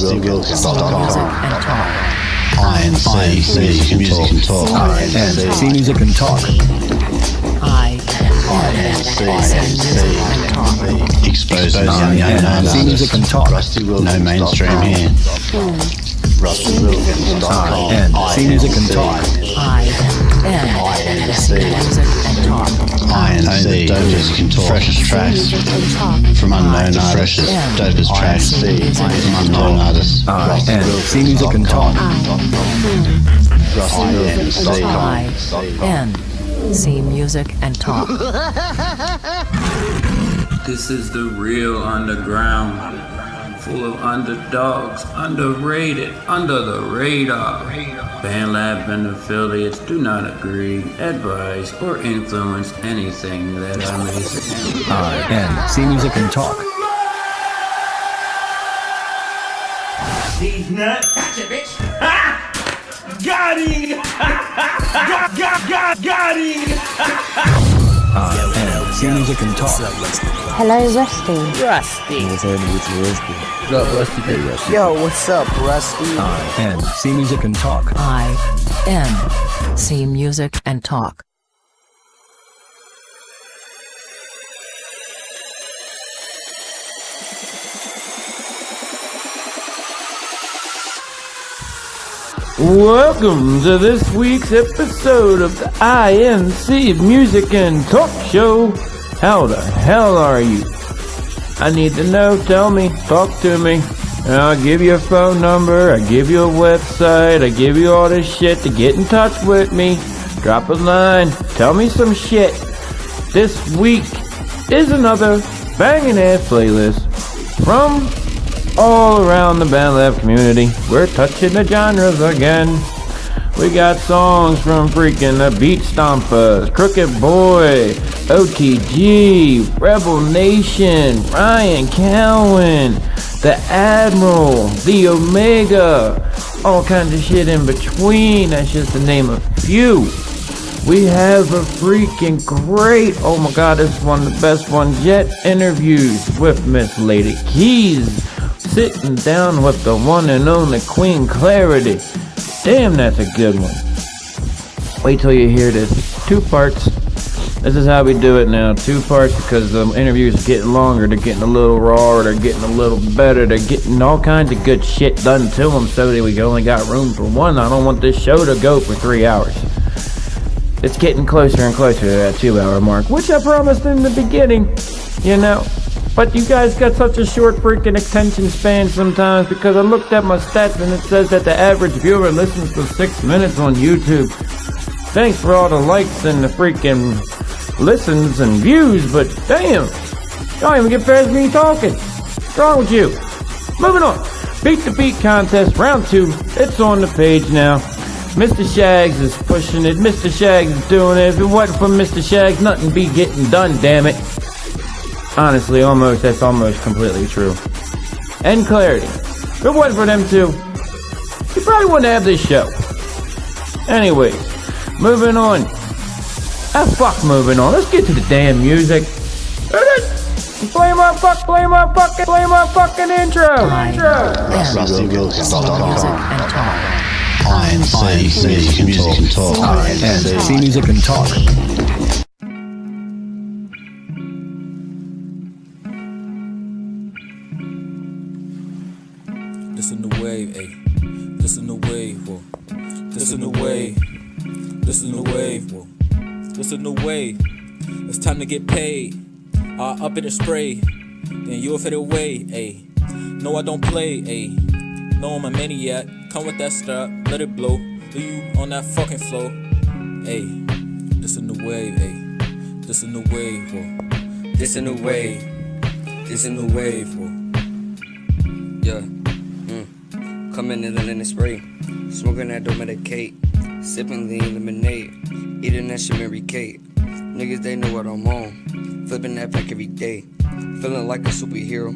I.N.C. Music and Talk. I.N.C. Music and Talk. I.N.C. Exposing the unknown I.N.C. Music and Talk. No mainstream here. I.N.C. Music and Talk. I.N.C. Dopest can talk. Freshest tracks from unknown artists. Dopest tracks from unknown artists. I.N.C. Music and Talk. I.N.C. Music and Talk. This is the real underground, full of underdogs, underrated, under the radar. BandLab and affiliates do not agree, advise, or influence anything that I may say. I.N.C. Music and Talk. These nuts. Gotcha, bitch. Ha! Got him! got him! I.N.C. Music and Talk. Hello, Rusty. Yo, what's up, Rusty? I.N.C. Music and Talk. I.N.C. Music and Talk. Welcome to this week's episode of the I.N.C. Music and Talk Show. How the hell are you? I need to know, tell me, talk to me. And I'll give you a phone number, I give you a website, I give you all this shit to get in touch with me. Drop a line, tell me some shit. This week is another banging ass playlist from all around the BandLab community. We're touching the genres again. We got songs from freaking the Beat Stompers, Crooked Boy, OTG, Rebel Nation, Ryan Cowan, The Admiral, The Omega, all kinds of shit in between. That's just to name a few. We have a freaking great, oh my god, this is one of the best ones yet, interviews with Miss Lady Keys. Sitting down with the one and only Queen Clarity. Damn, that's a good one. Wait till you hear this. 2 parts. This is how we do it now. 2 parts because the interviews are getting longer. They're getting a little rawer. They're getting a little better. They're getting all kinds of good shit done to them so that we only got room for one. I don't want this show to go for 3 hours. It's getting closer and closer to that 2-hour mark, which I promised in the beginning, you know. But you guys got such a short freaking attention span sometimes because I looked at my stats and it says that the average viewer listens for 6 minutes on YouTube. Thanks for all the likes and the freaking listens and views, but damn, y'all don't even get past me talking. What's wrong with you? Moving on. Beat the Beat contest, round 2. It's on the page now. Mr. Shags is pushing it. Mr. Shags is doing it. If it wasn't for Mr. Shags, nothing be getting done, damn it. Honestly, that's almost completely true. And Clarity. If it wasn't for them two, you probably wouldn't have this show. Anyways, moving on. Fuck moving on. Let's get to the damn music. Play my fucking intro. I.N.C. Music and Talk. I.N.C. Music and Talk. This in the wave, ayy. This in the wave, whoa. This in the wave. This in the wave, whoa. This in the wave. It's time to get paid. Up in the spray. Then you'll fade away, ayy. No, I don't play, ayy. No, I'm a maniac. Come with that strap, let it blow. Do you on that fucking flow? Ayy. This in the wave, ayy. This in the wave, whoa. This in the wave. This in the wave, whoa. Yeah. Coming in the spray, smoking that don't medicate, sipping lean lemonade, eating that shit Mary Kate. Niggas, they know what I'm on, flipping that pack every day, feeling like a superhero,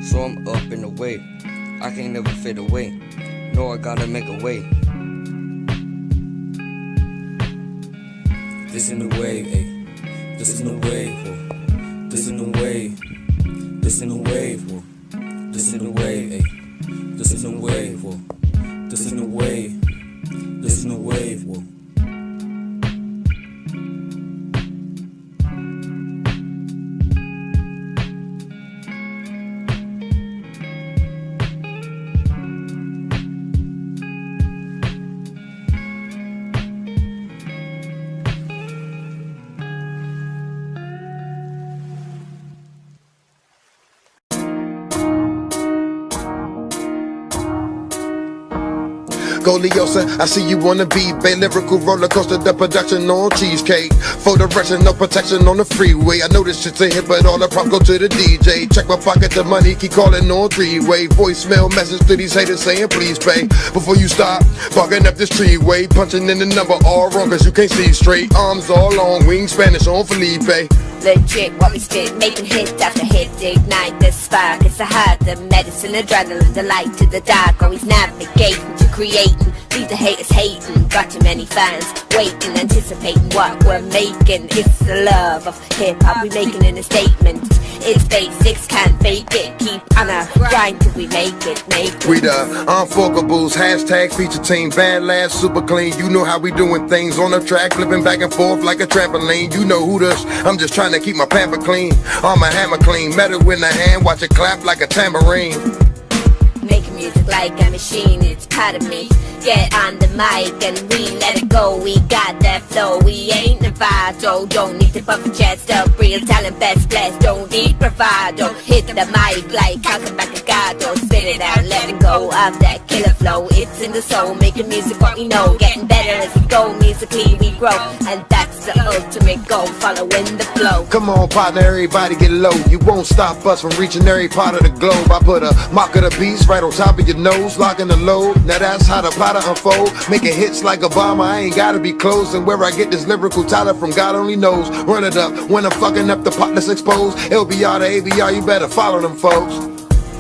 so I'm up and away. I can't never fade away, no, I gotta make a way. This in the wave, ayy. This in the wave, whoa. This in the wave. This in the wave, whoa. This in the wave, ayy. This is the wave, whoa. This is the wave. This is the wave, whoa. Go Leosa, I see you on the beat, bay lyrical roller coaster, the production on cheesecake. For the rest, no protection on the freeway. I know this shit's a hit, but all the prop go to the DJ. Check my pocket, the money, keep calling on three-way. Voicemail message to these haters saying please pay. Before you stop, barking up this treeway, punching in the number all wrong, cause you can't see straight. Arms all long, wing Spanish on Felipe. Legit, what we spit, making hit after hit, ignite the spark. It's the heart, the medicine, adrenaline, the light to the dark. Always navigating to creating, leave the haters hating. Got too many fans waiting, anticipating what we're making. It's the love of hip-hop, we making in a statement. It's basics, can't fake it, keep on a grind till we make it, We the unforgeables, hashtag feature team, bad lads, super clean. You know how we doing things on the track, flipping back and forth like a trampoline. You know who this, I'm just trying to keep my pamper clean, on my hammer clean, metal in the hand, watch it clap like a tambourine. Making music like a machine, it's part of me. Get on the mic and we let it go. We got that flow, we ain't Nevada. Don't need to puff a chest up, real talent, best blessed. Don't need bravado, hit the mic like Calvin Bacagado. Spit it out, let it go of that killer flow. It's in the soul, making music what we know. Getting better as we go, musically we grow. And that's the ultimate goal, following the flow. Come on partner, everybody get low. You won't stop us from reaching every part of the globe. I put a mark of the beast right on top of your nose, locking the load. Now that's how the plot unfold, making hits like Obama. I ain't gotta be close, and where I get this lyrical talent from, God only knows. Run it up when I'm fucking up the pot that's exposed. LBR to ABR, you better follow them folks.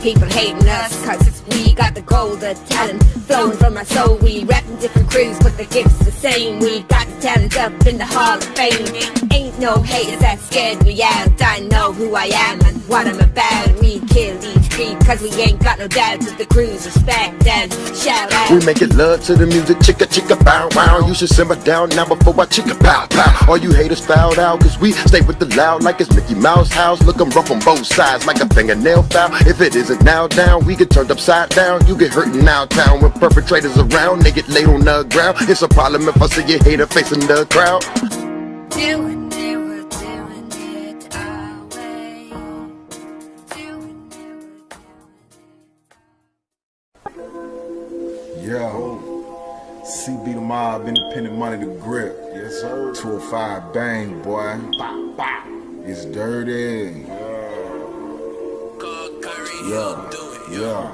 People hating us cause we got the gold, the talent flowing from our soul. We rapping different crews but the gift's the same. We got the talent up in the Hall of Fame. Ain't no haters that scared me out. I know who I am and what I'm about. We kill each creep cause we ain't got no doubt. That the crews respect and shout out. We make it love to the music, chicka chicka bow wow. You should simmer down now before I chicka pow pow. All you haters fouled out cause we stay with the loud like it's Mickey Mouse house. Looking rough on both sides like a fingernail foul. If it isn't now down, we get turned upside down. You get hurt in our town when perpetrators around. They get laid on the ground. It's a problem if I see your hater facing the crowd. Doing it, we're doing it our way. Doing it. Yo, CB the Mob, independent money the grip. Yes sir. 205 bang boy. It's dirty. Yeah.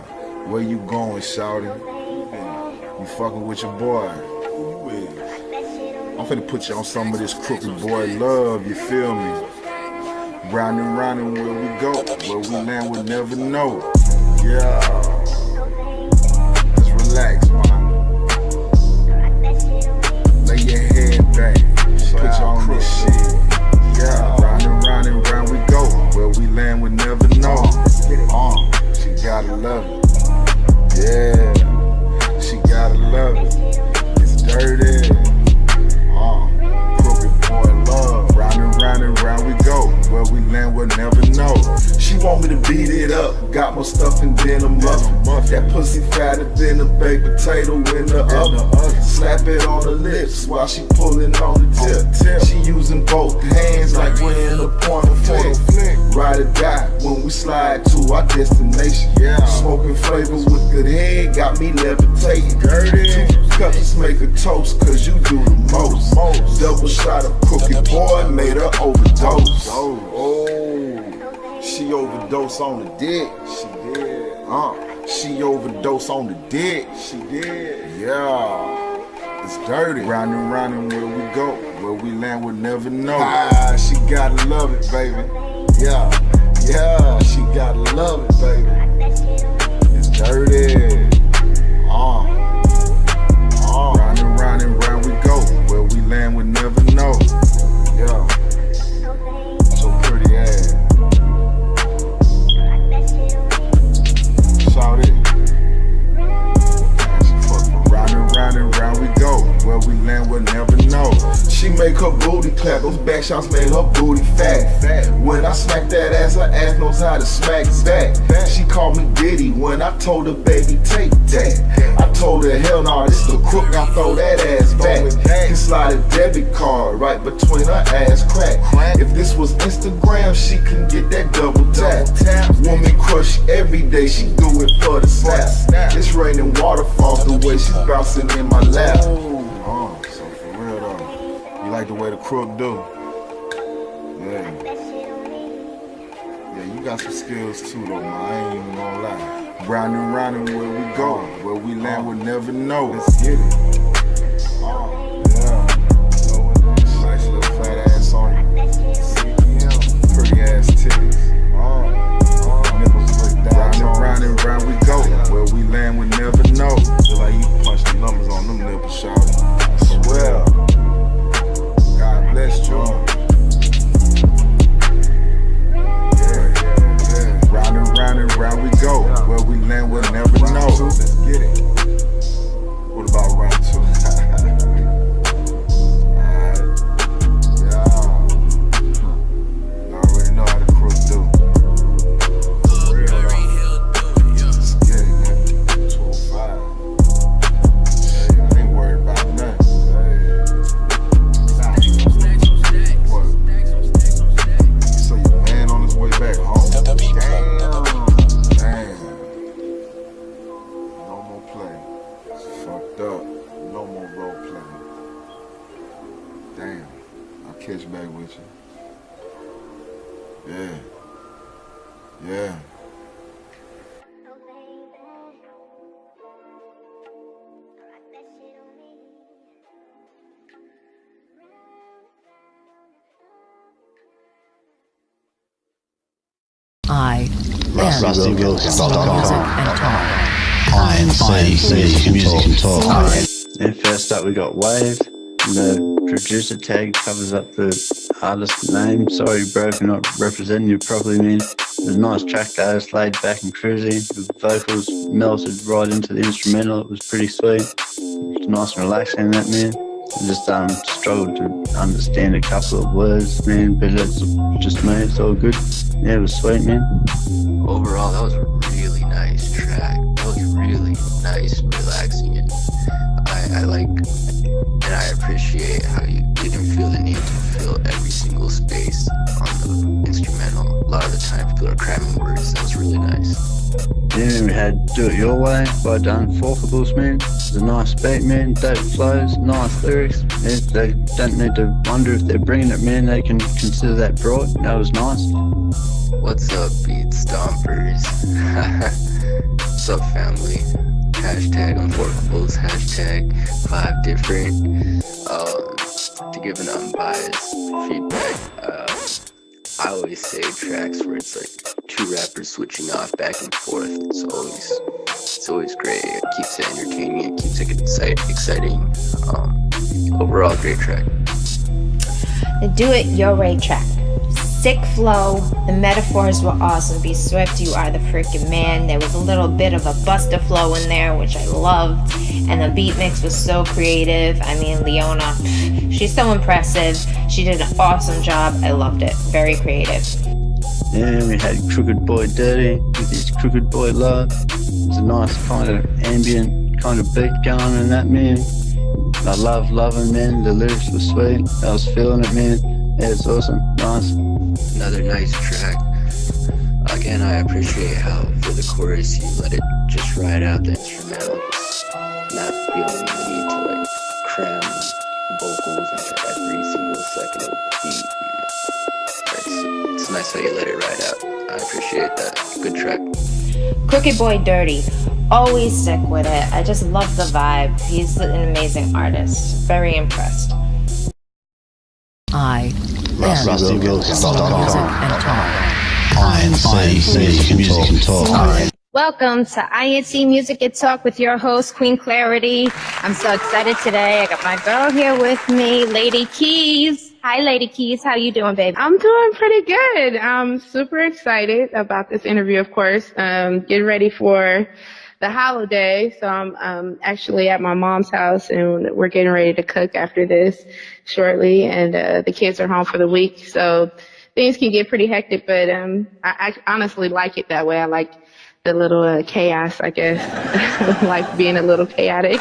Where you going, shawty? You fucking with your boy. I'm finna put you on some of this crooked boy love, you feel me? Round and round and where we go, where we land we'll never know. Yeah. Just relax, man. Lay your head back, put you on this shit. Yeah. Round and round we go, where we land we'll never know. She gotta love it. Yeah, she gotta love it. It's dirty. Crooked boy love. Round and round we go. Where we land we'll never know. She want me to beat it up. Got my stuff and then a muffin. That pussy fatter than a baked potato in the oven. Slap it on the lips while she pulling on the tip. She using both hands like we're in a porno flick. Ride or die when we slide to our destination. Smoking flavor with good head got me levitating. Two cups make a toast cause you do the most. Double shot of crooked boy made her overdose. She overdosed on the dick. She did. She overdosed on the dick. She did. Yeah. It's dirty. Round and where we go. Where we land we'll never know. She gotta love it, baby. Yeah. She gotta love it, baby. It's dirty. Round and round we go. Where we land we'll never know. Yeah. So pretty ass. Shout it. never know. She make her booty clap, those back shots made her booty fat. When I smack that ass, her ass knows how to smack back. She called me Diddy when I told her, baby, take that. I told her, hell no, this the crook, now throw that ass back. Can slide a debit card right between her ass crack. If this was Instagram, she can get that double tap. Woman crush every day, she do it for the slap. It's raining waterfalls the way she bouncing in my lap. So for real though, you like the way the crook do? Yeah. Yeah, you got some skills too though, man. I ain't even gonna lie. Round and round and where we go, where we land we'll never know. Let's get it. Yeah. Nice little fat ass on you. Pretty ass titties. Nipples look down. Round and round we go, where we land we'll never know. Feel like you punch the numbers on them nipples, shawty. I swear. God bless you. Round and round we go, where we land we'll never know. Let's get it. What about round two? Alright. Yeah. You already know how the crook do. For real though. Let's get it, man. 205. Hey, I ain't worried about nothing. What? So your man on his way back home? Catch back with you. Yeah. Yeah. I.N.C. Music and Talk. And first up we got Wave. The producer tag covers up the artist name. Sorry bro if you're not representing you properly, man. It was a nice track though, it's laid back and cruisy. The vocals melted right into the instrumental, it was pretty sweet. It was nice and relaxing, that man. I just struggled to understand a couple of words, man, but it's just me, it's all good. Yeah, it was sweet, man. Overall, that was a really nice track. That was really nice and relaxing, and I like and I appreciate how you didn't feel the need to fill every single space on the instrumental. A lot of the time people are cramming words. That was really nice. Yeah, we had Do It Your Way by Unforkables, man. It's a nice beat, man, dope flows, nice lyrics. Yeah, they don't need to wonder if they're bringing it, man. They can consider that broad. That was nice. What's up, beat stompers? What's up, family? Hashtag Unforkables, hashtag 5 different. To give an unbiased feedback, I always say tracks where it's like two rappers switching off back and forth. It's always great. It keeps it entertaining. It keeps it exciting. Overall, great track. The Do It Your Way track. Sick flow, the metaphors were awesome. Be Swift, you are the freaking man. There was a little bit of a Busta flow in there, which I loved. And the beat mix was so creative. I mean, Leona, she's so impressive. She did an awesome job. I loved it. Very creative. Yeah, we had Crooked Boy Dirty with his Crooked Boy Love. It was a nice kind of ambient kind of beat going in that, man. I love loving, man. The lyrics were sweet. I was feeling it, man. Yeah, it's awesome. Nice. Another nice track. Again, I appreciate how for the chorus you let it just ride out the instrumental, not feeling the need to like cram vocals into every single second of the beat. It's nice how you let it ride out. I appreciate that. Good track. Crooked Boy Dirty. Always stick with it. I just love the vibe. He's an amazing artist. Very impressed. I.N.C. Music and Talk. I.N.C. Music and Talk. Welcome to I.N.C. Music and Talk with your host, Queen Clarity. I'm so excited today. I got my girl here with me, Lady Keys. Hi, Lady Keys. How you doing, baby? I'm doing pretty good. I'm super excited about this interview, of course. Getting ready for the holiday, so I'm actually at my mom's house, and we're getting ready to cook after this shortly, and the kids are home for the week, so things can get pretty hectic, but I honestly like it that way. I like the little chaos, I guess. Like being a little chaotic.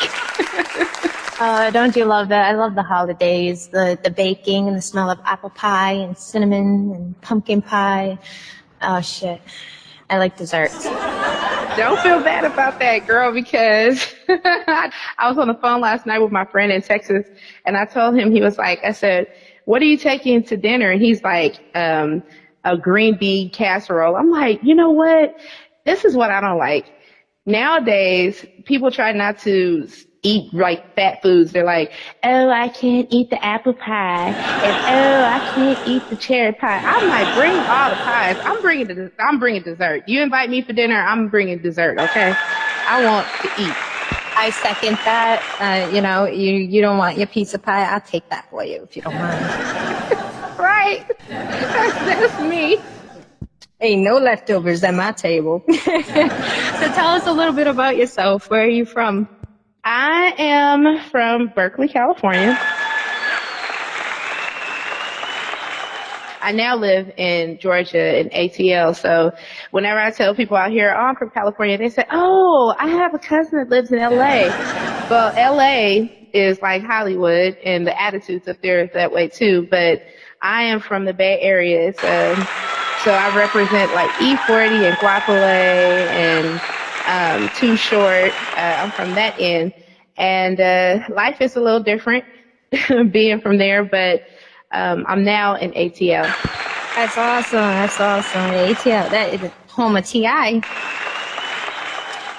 Don't you love that? I love the holidays, the baking and the smell of apple pie and cinnamon and pumpkin pie. Oh, shit. I like desserts. Don't feel bad about that, girl, because I was on the phone last night with my friend in Texas, and I told him, I said, what are you taking to dinner? And he's like, a green bean casserole. I'm like, you know what? This is what I don't like. Nowadays, people try not to eat like fat foods. They're like, oh, I can't eat the apple pie, and oh, I can't eat the cherry pie. I'm like, bring all the pies. I'm bringing dessert. You invite me for dinner, I'm bringing dessert. Okay, I want to eat. I second that. You don't want your piece of pie. I'll take that for you if you don't mind. Right? That's me. Ain't no leftovers at my table. So tell us a little bit about yourself. Where are you from? I am from Berkeley, California. I now live in Georgia in ATL, so whenever I tell people out here, oh, I'm from California, they say, oh, I have a cousin that lives in LA. Well, LA is like Hollywood, and the attitudes up there is that way too, but I am from the Bay Area, so I represent like E40 and Guapole and Too Short. I'm from that end, and life is a little different being from there, but I'm now in ATL. That's awesome. ATL, that is home of T.I.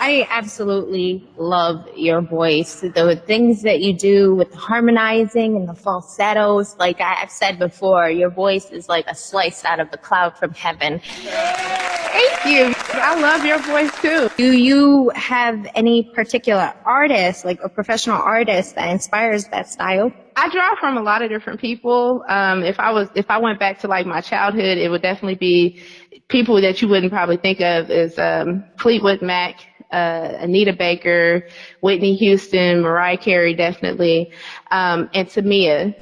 I absolutely love your voice. The things that you do with the harmonizing and the falsettos, like I've said before, your voice is like a slice out of the cloud from heaven. Thank you. I love your voice too. Do you have any particular artist, like a professional artist that inspires that style? I draw from a lot of different people. If I went back to like my childhood, it would definitely be people that you wouldn't probably think of as Fleetwood Mac, Anita Baker, Whitney Houston, Mariah Carey, definitely, and Tamia.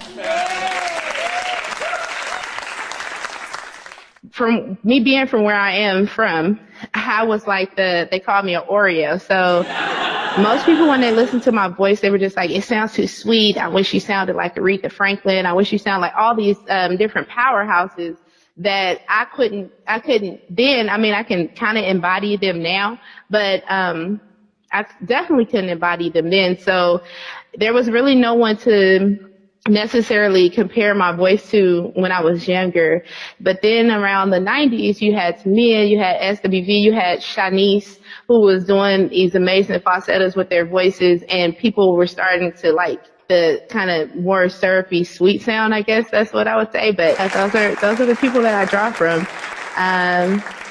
From me being from where I am from, I was like they called me an Oreo. So most people, when they listen to my voice, they were just like, it sounds too sweet. I wish you sounded like Aretha Franklin. I wish you sounded like all these different powerhouses that I couldn't then. I mean, I can kind of embody them now, but I definitely couldn't embody them then. So there was really no one to necessarily compare my voice to when I was younger. But then around the 90s, you had Tamia, you had SWV, you had Shanice, who was doing these amazing falsettos with their voices, and people were starting to like the kind of more syrupy sweet sound, I guess that's what I would say. But those are the people that I draw from.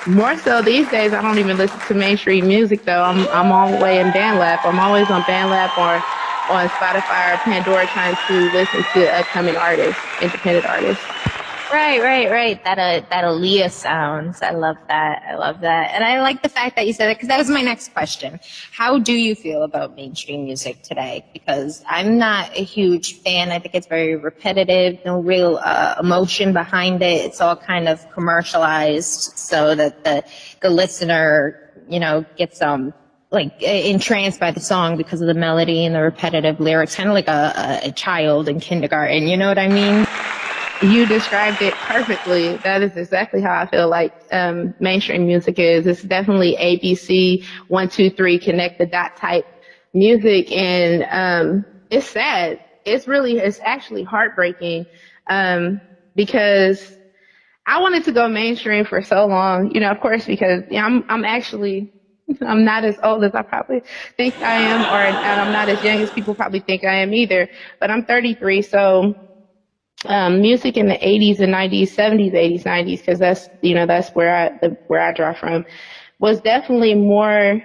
More so these days, I don't even listen to mainstream music though. I'm all the way in BandLab. I'm always on BandLab or on Spotify or Pandora trying to listen to upcoming artists, independent artists. Right. That Aaliyah sounds. I love that. And I like the fact that you said that, because that was my next question. How do you feel about mainstream music today? Because I'm not a huge fan. I think it's very repetitive, no real emotion behind it. It's all kind of commercialized so that the listener, gets like entranced by the song because of the melody and the repetitive lyrics, kind of like a child in kindergarten. You know what I mean? You described it perfectly. That is exactly how I feel like mainstream music is. It's definitely ABC 1, 2, 3 connect the dot type music, and it's sad. It's actually heartbreaking because I wanted to go mainstream for so long. Of course, because I'm not as old as I probably think I am, and I'm not as young as people probably think I am either. But I'm 33, so. Music in the 80s and 90s, 70s, 80s, 90s, because that's where I draw from, was definitely more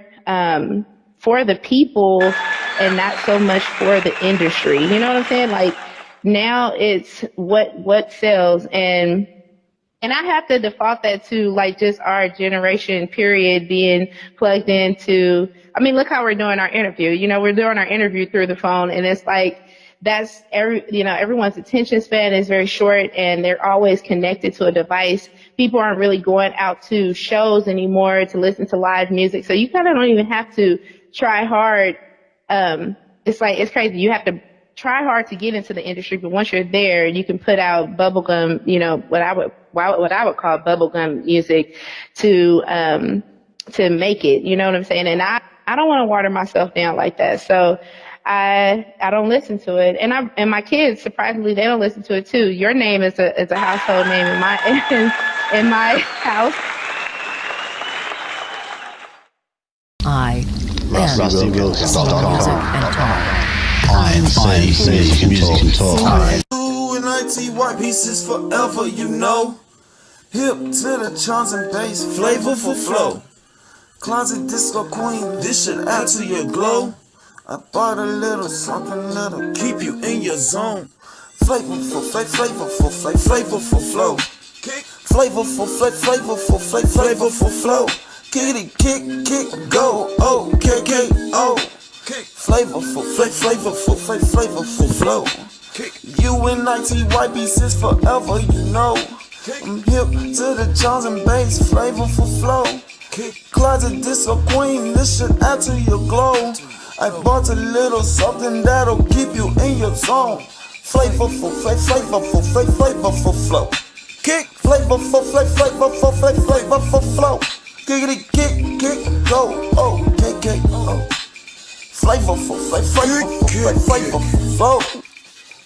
for the people and not so much for the industry. You know what I'm saying? Like now it's what sells, and And I have to default that to like just our generation period being plugged into, I mean, look how we're doing our interview. You know, we're doing our interview through the phone, and it's like, that's everyone's attention span is very short and they're always connected to a device. People aren't really going out to shows anymore to listen to live music. So you kind of don't even have to try hard. It's crazy. You have to try hard to get into the industry, but once you're there, you can put out bubblegum, what I would call bubblegum music to make it, you know what I'm saying? And I don't want to water myself down like that. So I don't listen to it. And my kids, surprisingly, they don't listen to it too. Your name is a household name in my house. I.N.C. Music and Talk. I.N.C. Music and Talk. Ooh, and I.T. white pieces forever, you know. Hip to the charms and bass, flavorful flow. Closet disco queen, this should add to your glow. I bought a little something that'll keep you in your zone. Flavorful flow. Flavorful flow. Kick, go, oh, K-K-O. Flavorful flow. You and I.T. pieces forever, you know. I'm hip to the charms and bass, flavorful flow. Closet disco queen, this should add to your glow. I bought a little something that'll keep you in your zone. Flavorful flow. Kick, flavorful flow. Kick, go, oh, K-K-O. Flavorful flow.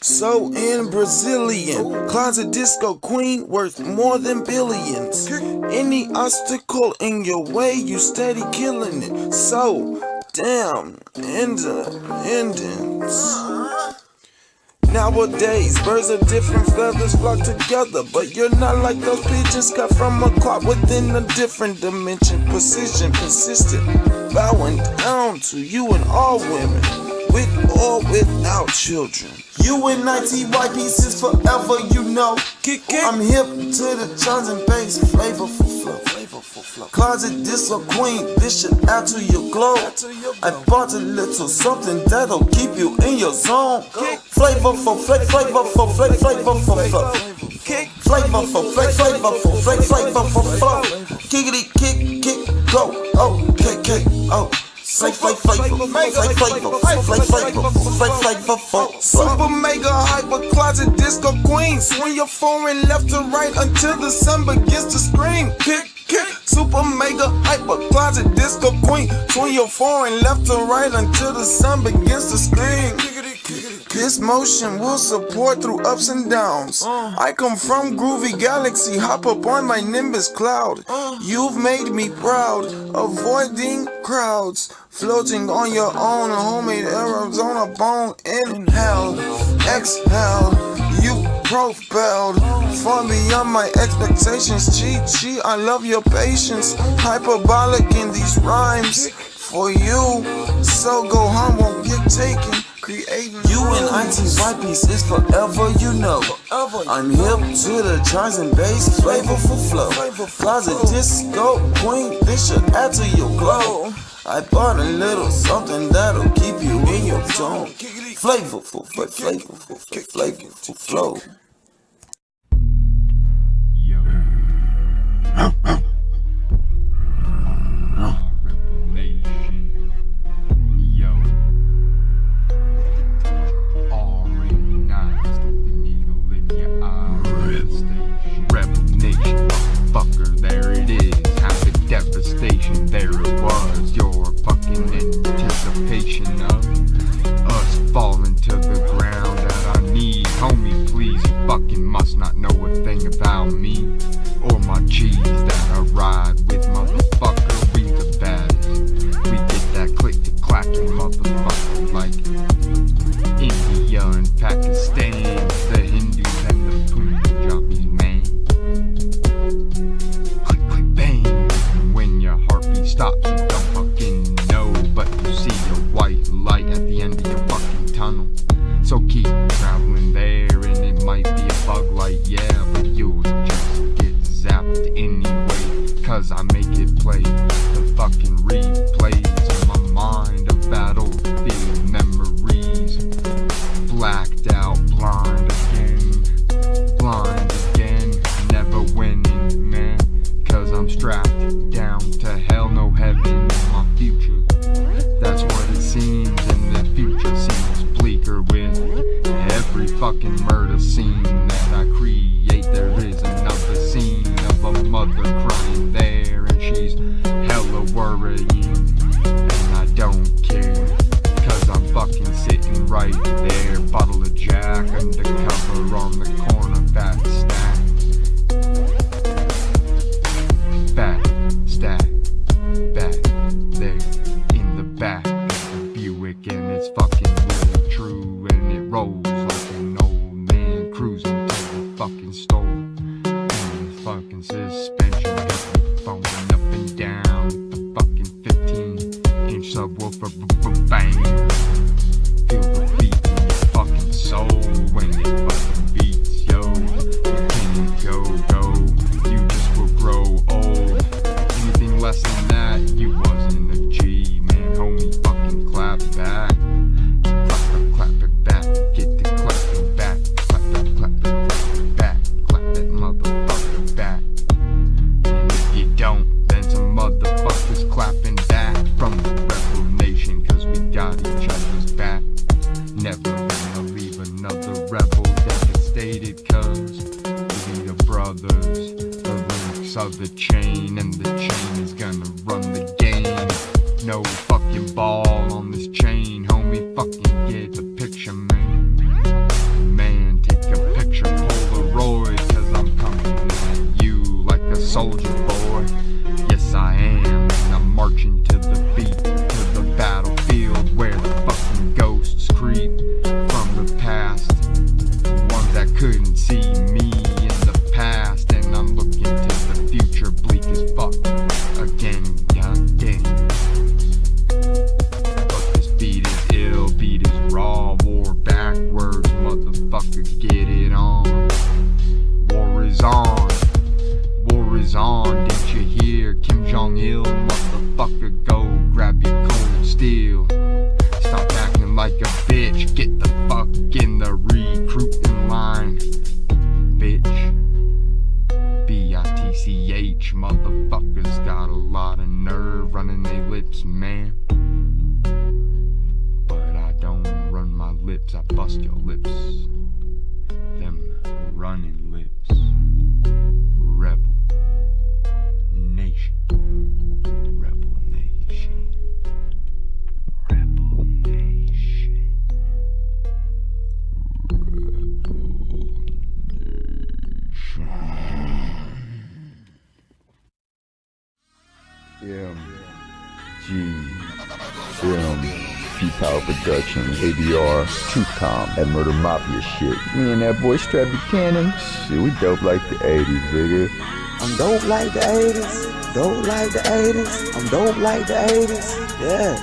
So in Brazilian, closet disco queen worth more than billions. Any obstacle in your way, you steady killing it. So damn, independence. Nowadays, birds of different feathers flock together, but you're not like those pigeons cut from a clock within a different dimension. Precision, consistent, bowing down to you and all women, with or without children. You and I.T. pieces forever, you know. I'm hip to the charms and bass, flavorful flow. Closet disco queen, this should add to your glow. I bought a little something that'll keep you in your zone. Flavorful flow. Kick, go, oh, K-K-O. Super mega hyper closet disco queen. Swing your foreign left to right until the sun begins to scream. Kick. Super mega hyper closet disco queen. Swing your foreign left to right until the sun begins to scream. This motion will support through ups and downs. I come from groovy galaxy, hop up on my Nimbus cloud. You've made me proud, avoiding crowds. Floating on your own, a homemade Arizona bone. Inhale, exhale, you propelled far beyond my expectations. Gee, I love your patience. Hyperbolic in these rhymes for you. So go home, won't get taken. Creating you and I.T. pieces forever, you know. I'm hip to the charms and bass, flavorful flow. Closet disco queen, this should add to your glow. I bought a little something that'll keep you in your zone. Flavorful flow. Devastation, there it was, your fucking anticipation of us falling to the ground at our knees. Homie, please, you fucking must not know a thing about me or my cheese that I ride with, motherfucker. We the baddest, we get that click to clacking, motherfucker, like India and Pakistan, the Hindus and the Punjabis, man. Stops, you don't fucking know, but you see a white light at the end of your fucking tunnel. So keep traveling there, and it might be a bug light, yeah, but you'll just get scene that I create. There is another scene of a mother crying there, and she's hella worrying, and I don't care, cause I'm fucking sitting right there. Bottle of Jack undercover on the corner, fat stack. Fat stack, back there in the back of the Buick, and it's fucking really true, and it rolls like an old man cruising to the fucking store. And the fucking suspension got me foaming up and down with the fucking 15-inch subwoofer, bang. Feel the beat in your fucking soul when it fucking beats, yo. You can't go, you just will grow old. Anything less than that, you wasn't a G, man, homie, fucking clap back. Clap it back, get the clapping back. Clap it back, clap that motherfucker back. And if you don't, then some motherfuckers clapping back from the Rebel Nation, cause we got each other's back. Never gonna leave another rebel devastated, cause we the brothers, the links of the chain, and the chain is gonna run the game. No fucking ball on this chain, homie, fucking get the picture, man. Man, take a picture, Polaroid, cause I'm coming at you like a soldier, boy. Yes, I am, and I'm marching to the beat, to the battlefield where the fucking ghosts creep from the past, the ones that couldn't see me in the past, and I'm looking to the future, bleak as fuck, again, goddamn. But this beat is ill, beat is raw, war backwards, motherfucker, get it on. War is on, war is on, did you hear? Kim Jong-il, motherfucker, go grab your cold steel. Stop acting like a bitch, get the fuck in the recruiting line, bitch. B-I-T-C-H, motherfuckers got a lot of nerve running they lips, man. But I don't run my lips, I bust your lips. Them running lips. Rebel Nation. Rebel Nation. Rebel Nation. P-Power Productions, ADR, TruthCom, that Murder Mafia shit. Me and that boy Strap Buchanan, shit, we dope like the 80s, nigga. I'm dope like the 80s, dope like the 80s, I'm dope like the 80s, yeah.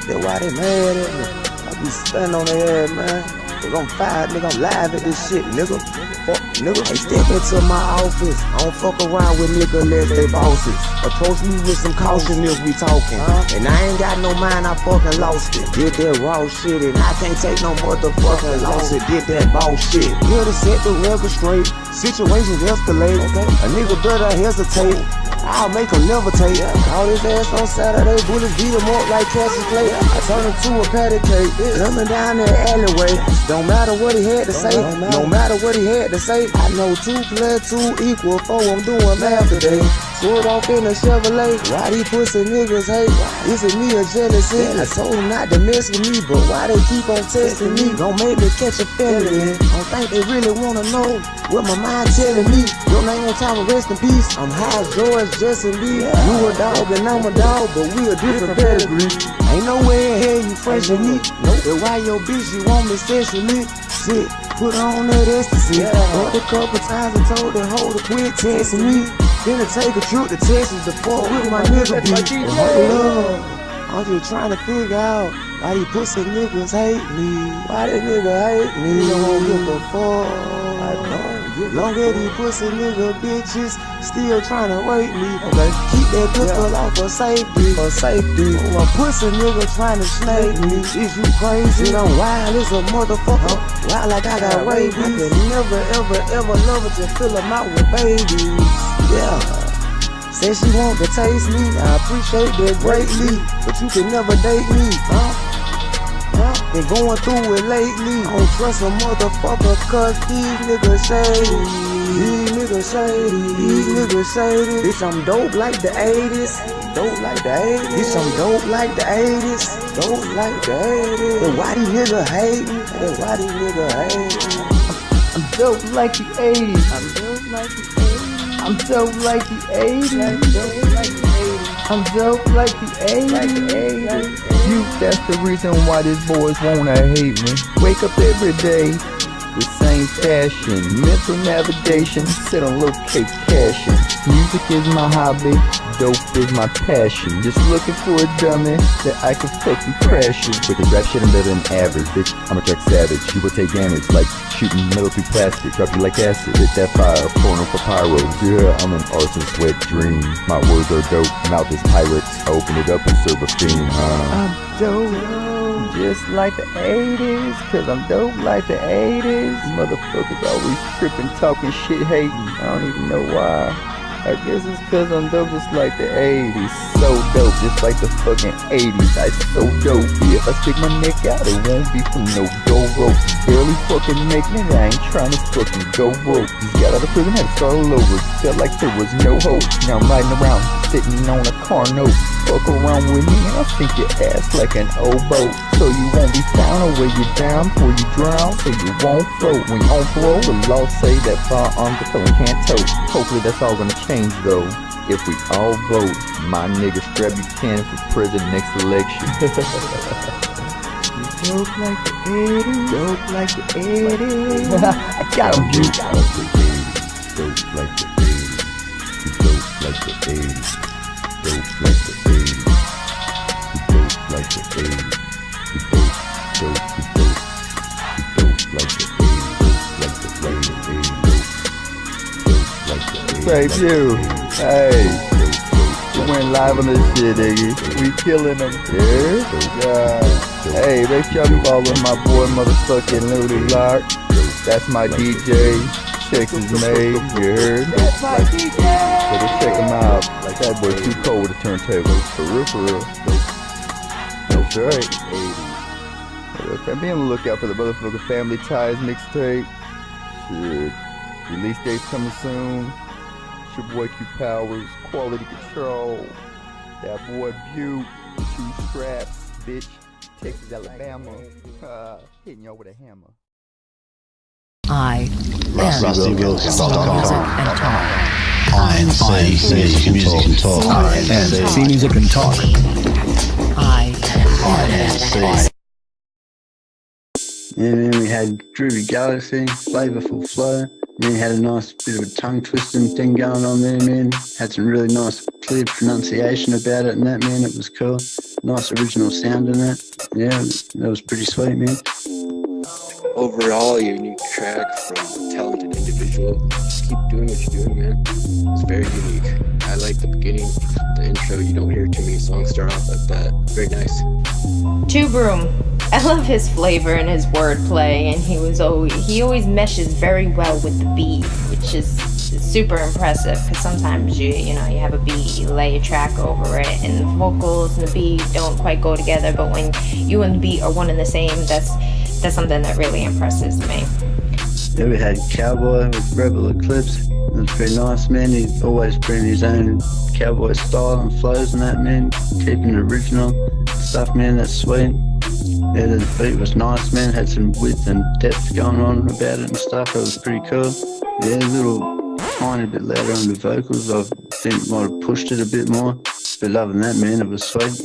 That's why they mad at me. I be spinning on their head, man. Cause I'm fired, nigga, I'm live at this shit, nigga. Fuck, nigga. Hey, step into my office. I don't fuck around with nigga unless they bosses. Approach me with some caution if we talking. And I ain't got no mind, I fucking lost it. Did that raw shit and I can't take no motherfucking loss. It did that boss shit. Here to set the record straight. Situations escalate. A nigga better hesitate. I'll make him levitate. Call his ass on Saturday, bullets beat him up like Cassius Clay. I turn him to a patty cake, coming down the alleyway. Don't matter what he had to say, no matter what he had to say. I know 2 + 2 equal 4, I'm doing math today. Pulled off in a Chevrolet, why these pussy niggas hate? Is it me or jealousy? I told them not to mess with me, but why they keep on testing me? Gon' make me catch a felony. Don't think they really wanna know what my mind telling me. Your name on top of rest in peace. I'm high as George, Justin B. You a dog and I'm a dog, but we a different pedigree. Ain't no way in hell you fresh with me. Nope. But why your bitch you want me sexually? Sit, put on that ecstasy. Fucked a couple times and told the hoe to quit texting me. Then to take a trip to Texas to fuck with my nigga B. Hold up, I'm just trying to figure out why these pussy niggas hate me. Why they nigga hate me? Don't give a fuck. I don't. Long as these pussy nigga bitches still trying to rape me. Keep that pistol off for safety. For safety. Oh, a pussy nigga trying to snake me. Is you crazy? I'm wild as a motherfucker. Wild like I got rabies. I can never ever ever love it to fill them out with babies. Yeah. Said she want to taste me. I appreciate that greatly. But you can never date me. Huh? Been going through it lately. Don't trust a motherfucker cause these niggas shady. These niggas shady. These niggas shady. Bitch, I'm dope like the 80s. Dope like the 80s. Bitch, I'm dope like the 80s. Dope like the 80s. Then why these niggas hating? Then why these niggas hating? I'm dope like the 80s. I'm dope like the 80s. I'm dope like the 80s. I'm dope like the 80s. I'm dope like the 80s. You, that's the reason why these boys wanna hate me. Wake up every day, the same fashion. Mental navigation, sit on locate cashing. Music is my hobby, dope is my passion. Just looking for a dummy that I can fucking crash it. With this rap shit I'm better than average, bitch, I'm a track savage. You will take damage like shooting metal through plastic. Drop you like acid, hit that fire, porno for pyro. Yeah, I'm an arsonist wet dream. My words are dope, mouth is pirates. Open it up and serve a fiend, I'm dope, just like the 80s. Cause I'm dope like the 80s. Motherfuckers always tripping, talking shit, hating. I don't even know why. I guess it's cause I'm dope just like the 80s. So dope, just like the fucking 80s. I so dope. If I stick my neck out, it won't be from no go rope. Barely fucking making it, I ain't trying to fucking go broke. Just got out of prison, had to start all over. Felt like there was no hope. Now I'm riding around, sitting on a car note. Fuck around with me and I'll sink your ass like an old boat. So you won't be found or weigh you down before you drown. So you won't float when you on parole. The law say that firearms the felon can't tote. Hopefully that's all gonna change though, if we all vote. My nigga Strap Buchanan for president next election. Dope like the 80s. Dope like the 80s. I got him, dude. Dope like the 80s. Dope like the 80s. Dope like the 80s. Dope like the 80s. Dope like the 80s. Dope like the 80s. Thank you. Hey, we went live on this shit, nigga. We killing them. Yeah. Hey, make sure you follow my boy, motherfucking Lily Lark. That's my DJ, Texas made. You heard? That's my DJ. So go check him out. Like that boy too cold with the turntables. For real, for real. That's right. Be on the lookout for the motherfucking Family Ties mixtape. Shit. Release dates coming soon. It's your boy Q Powers, Quality Control. That boy Butte, 2 straps, bitch. Texas, Alabama. Hitting y'all with a hammer. I.N.C. Music and Talk. I.N.C. Music and Talk. I.N.C. Yeah, man, we had Groovy Galaxy, Flavorful Flow. Man, had a nice bit of a tongue twisting thing going on there, man. Had some really nice, clear pronunciation about it and that, man. It was cool. Nice original sound in it. Yeah, that was pretty sweet, man. Overall, a unique track from a talented individual. Just keep doing what you're doing, man. It's very unique. I like the beginning, the intro. You don't hear too many songs start off like that. Very nice. Two Broom. I love his flavor and his wordplay, and he always meshes very well with the beat, which is super impressive. Because sometimes you have a beat, you lay a track over it, and the vocals and the beat don't quite go together. But when you and the beat are one and the same, that's something that really impresses me. Yeah, we had Cowboy with Rebel Eclipse. It was pretty nice, man. He always bring his own cowboy style and flows and that, man. Keeping the original stuff, man. That's sweet. Yeah, the beat was nice, man. Had some width and depth going on about it and stuff. It was pretty cool. Yeah, a little tiny bit louder on the vocals. I think might have pushed it a bit more. But other than that, man, it was sweet.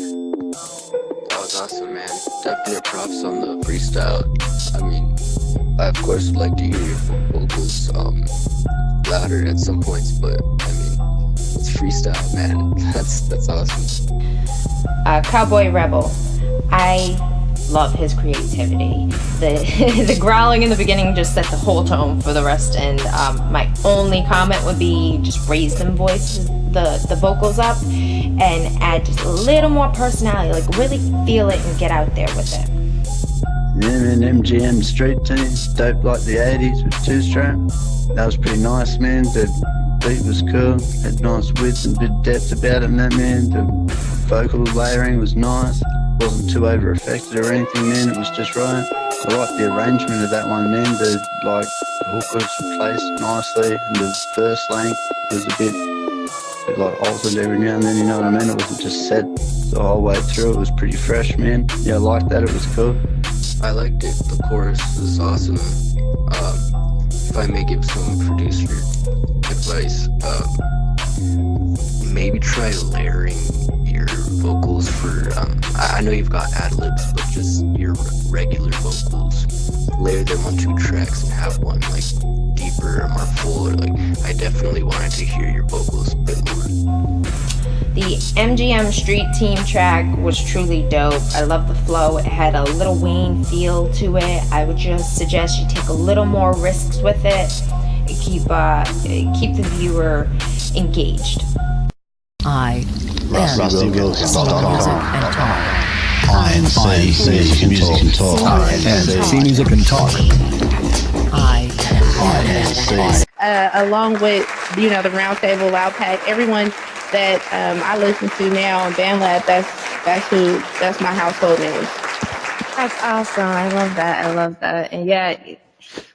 That was awesome, man. Definite props on the freestyle. I mean, I of course would like to hear your vocals louder at some points, but I mean, it's freestyle, man. That's awesome. Cowboy Rebel. I love his creativity. The growling in the beginning just set the whole tone for the rest, and my only comment would be just raise them voices, the vocals up, and add just a little more personality, like really feel it and get out there with it. Yeah, man, MGM Street Team, dope like the 80s with 2-strap. That was pretty nice, man. The beat was cool, had nice width and bit of depth about it and that, man. The vocal layering was nice. wasn't too over affected or anything, man. It was just right. I like the arrangement of that one, man. The hook was placed nicely, and the verse length was a bit like altered every now and then, you know what I mean? It wasn't just set the whole way through. It was pretty fresh, man. Yeah, I liked that. It was cool. I liked it. The chorus was awesome. If I may give some producer advice, maybe try layering your vocals for, I know you've got ad-libs, but just your regular vocals. Layer them on 2 tracks and have one like deeper or more full. Or, like, I definitely wanted to hear your vocals a bit more. The MGM Street Team track was truly dope. I love the flow. It had a Lil Wayne feel to it. I would just suggest you take a little more risks with it and keep the viewer engaged. I.N.C. Music and Talk. I.N.C. Music and Talk. I.N.C. Along with, the Roundtable, Loud Pack, everyone that I listen to now on BandLab, that's my household name. That's awesome. I love that. And yeah,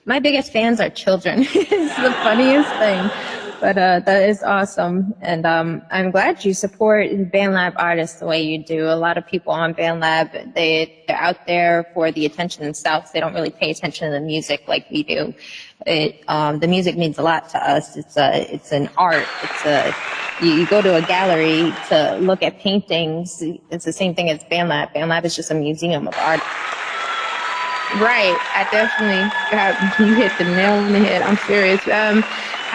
my biggest fans are children. It's the funniest thing. But that is awesome. And I'm glad you support BandLab artists the way you do. A lot of people on BandLab, they're out there for the attention themselves. They don't really pay attention to the music like we do. The music means a lot to us. It's an art. You go to a gallery to look at paintings. It's the same thing as BandLab. BandLab is just a museum of art. Right. I definitely you hit the nail on the head. I'm serious.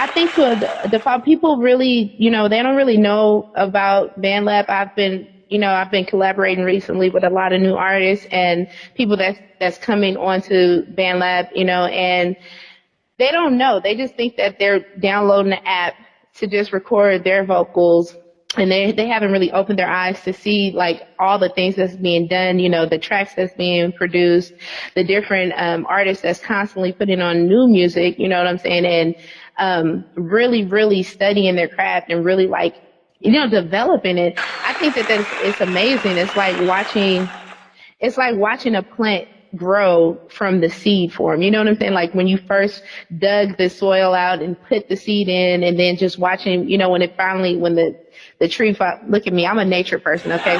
I think to a default, people really, they don't really know about BandLab. I've been collaborating recently with a lot of new artists and people that's coming onto BandLab, and they don't know. They just think that they're downloading the app to just record their vocals, and they haven't really opened their eyes to see like all the things that's being done, the tracks that's being produced, the different artists that's constantly putting on new music, you know what I'm saying, and really, really studying their craft and really developing it. I think that it's amazing. It's like watching a plant grow from the seed form. You know what I'm saying? Like when you first dug the soil out and put the seed in, and then just watching, when the tree, look at me, I'm a nature person. Okay.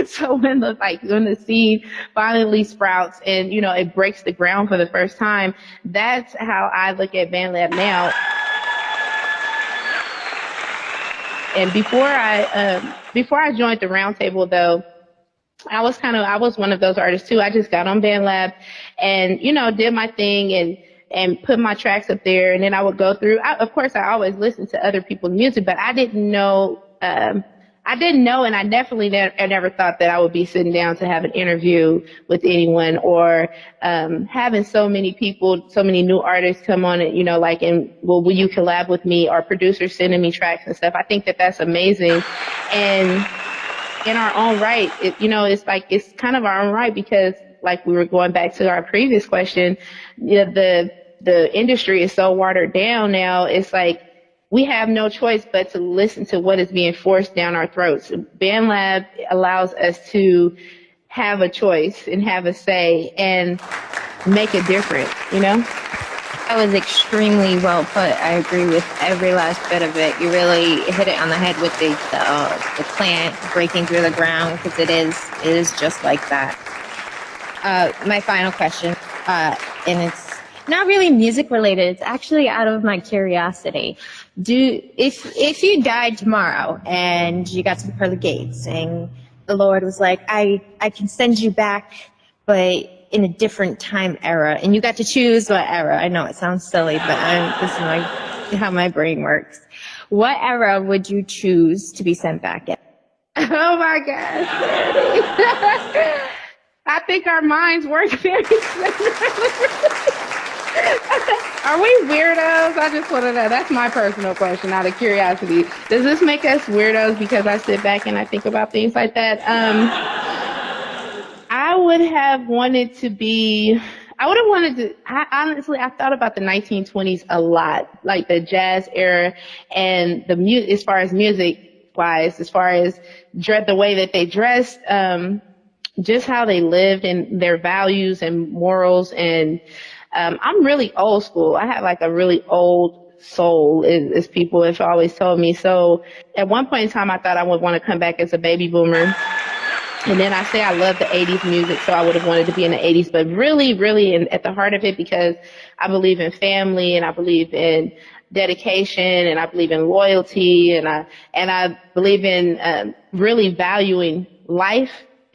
So when the seed finally sprouts and, it breaks the ground for the first time, that's how I look at BandLab now. And before I joined the Roundtable though, I was one of those artists too. I just got on BandLab and, did my thing and put my tracks up there. And then I would go through, of course, I always listened to other people's music, but I didn't know, and I definitely never thought that I would be sitting down to have an interview with anyone or, having so many people, so many new artists come on and, will you collab with me, or producers sending me tracks and stuff. I think that that's amazing. And in our own right, it's kind of our own right, because like we were going back to our previous question, the industry is so watered down now. It's like we have no choice but to listen to what is being forced down our throats. BandLab allows us to have a choice and have a say and make a difference, That was extremely well put. I agree with every last bit of it. You really hit it on the head with the plant breaking through the ground, because it is just like that. My final question, and it's not really music related. It's actually out of my curiosity. If you died tomorrow and you got to the pearly gates and the Lord was like, I can send you back, but in a different time era, and you got to choose what era. I know it sounds silly, but this is how my brain works. What era would you choose to be sent back in? Oh my gosh, Daddy. I think our minds work very similarly. Are we weirdos? I just want to know. That's my personal question, out of curiosity. Does this make us weirdos because I sit back and I think about things like that? I would have wanted to, honestly, I thought about the 1920s a lot, like the jazz era and as far as music. wise, as far as the way that they dressed, just how they lived and their values and morals. And I'm really old school. I have like a really old soul, as people have always told me. So at one point in time, I thought I would want to come back as a baby boomer. And then I say I love the 80s music, so I would have wanted to be in the 80s. But really, really at the heart of it, because I believe in family and I believe in dedication and I believe in loyalty and I believe in really valuing life.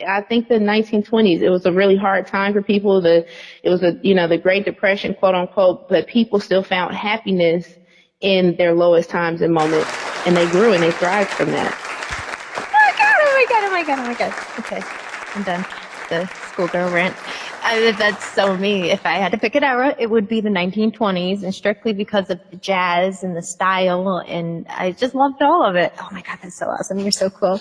I think the 1920s, it was a really hard time for people. It was the Great Depression, quote unquote, but people still found happiness in their lowest times and moments, and they grew and they thrived from that. Oh my god. Okay, I'm done. The schoolgirl rant. That's so me. If I had to pick an era, it would be the 1920s, and strictly because of the jazz and the style, and I just loved all of it. Oh my god, that's so awesome. You're so cool.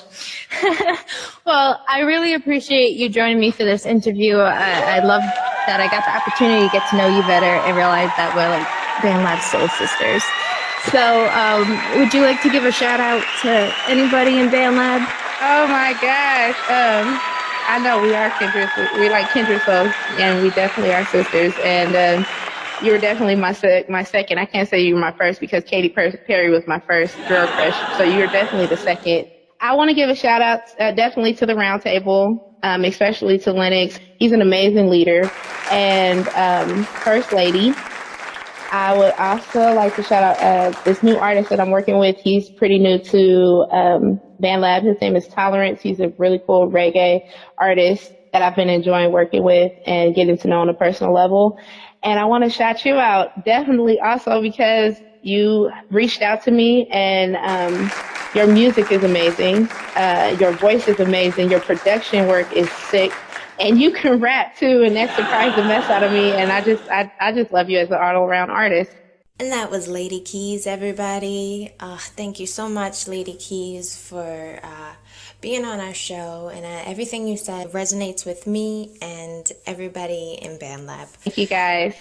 Well, I really appreciate you joining me for this interview. I love that I got the opportunity to get to know you better and realize that we're like BandLab soul sisters. So, would you like to give a shout out to anybody in BandLab? Oh my gosh. I know we are kindred. We like kindred souls, and we definitely are sisters. And you were definitely my second. I can't say you were my first because Katy Perry was my first girl crush. So you're definitely the second. I want to give a shout out definitely to the Round Table, especially to Lennox. He's an amazing leader, and First Lady. I would also like to shout out this new artist that I'm working with. He's pretty new to BandLab. His name is Tolerance. He's a really cool reggae artist that I've been enjoying working with and getting to know on a personal level. And I want to shout you out definitely also because you reached out to me, and your music is amazing. Your voice is amazing. Your production work is sick. And you can rap too, and that surprised the mess out of me. And I just love you as an all-around artist. And that was Lady Keys, everybody. Thank you so much, Lady Keys, for being on our show. And everything you said resonates with me and everybody in BandLab. Thank you, guys.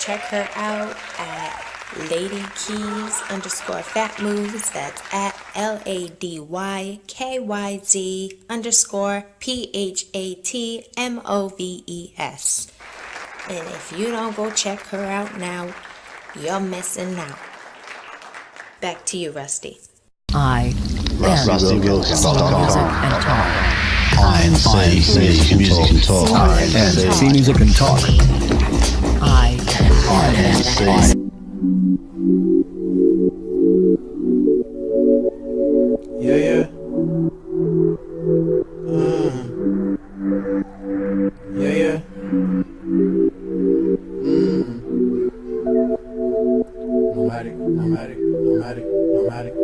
Check her out at Lady Keys _ Fat Moves. That's at LADYKYZ _ PHATMOVES. And if you don't go check her out now, you're missing out. Back to you, Rusty. I.N.C. Music and Talk. I.N.C. Music and Talk. I.N.C. Music and Talk. I.N.C. Yeah. Yeah. Nomadic.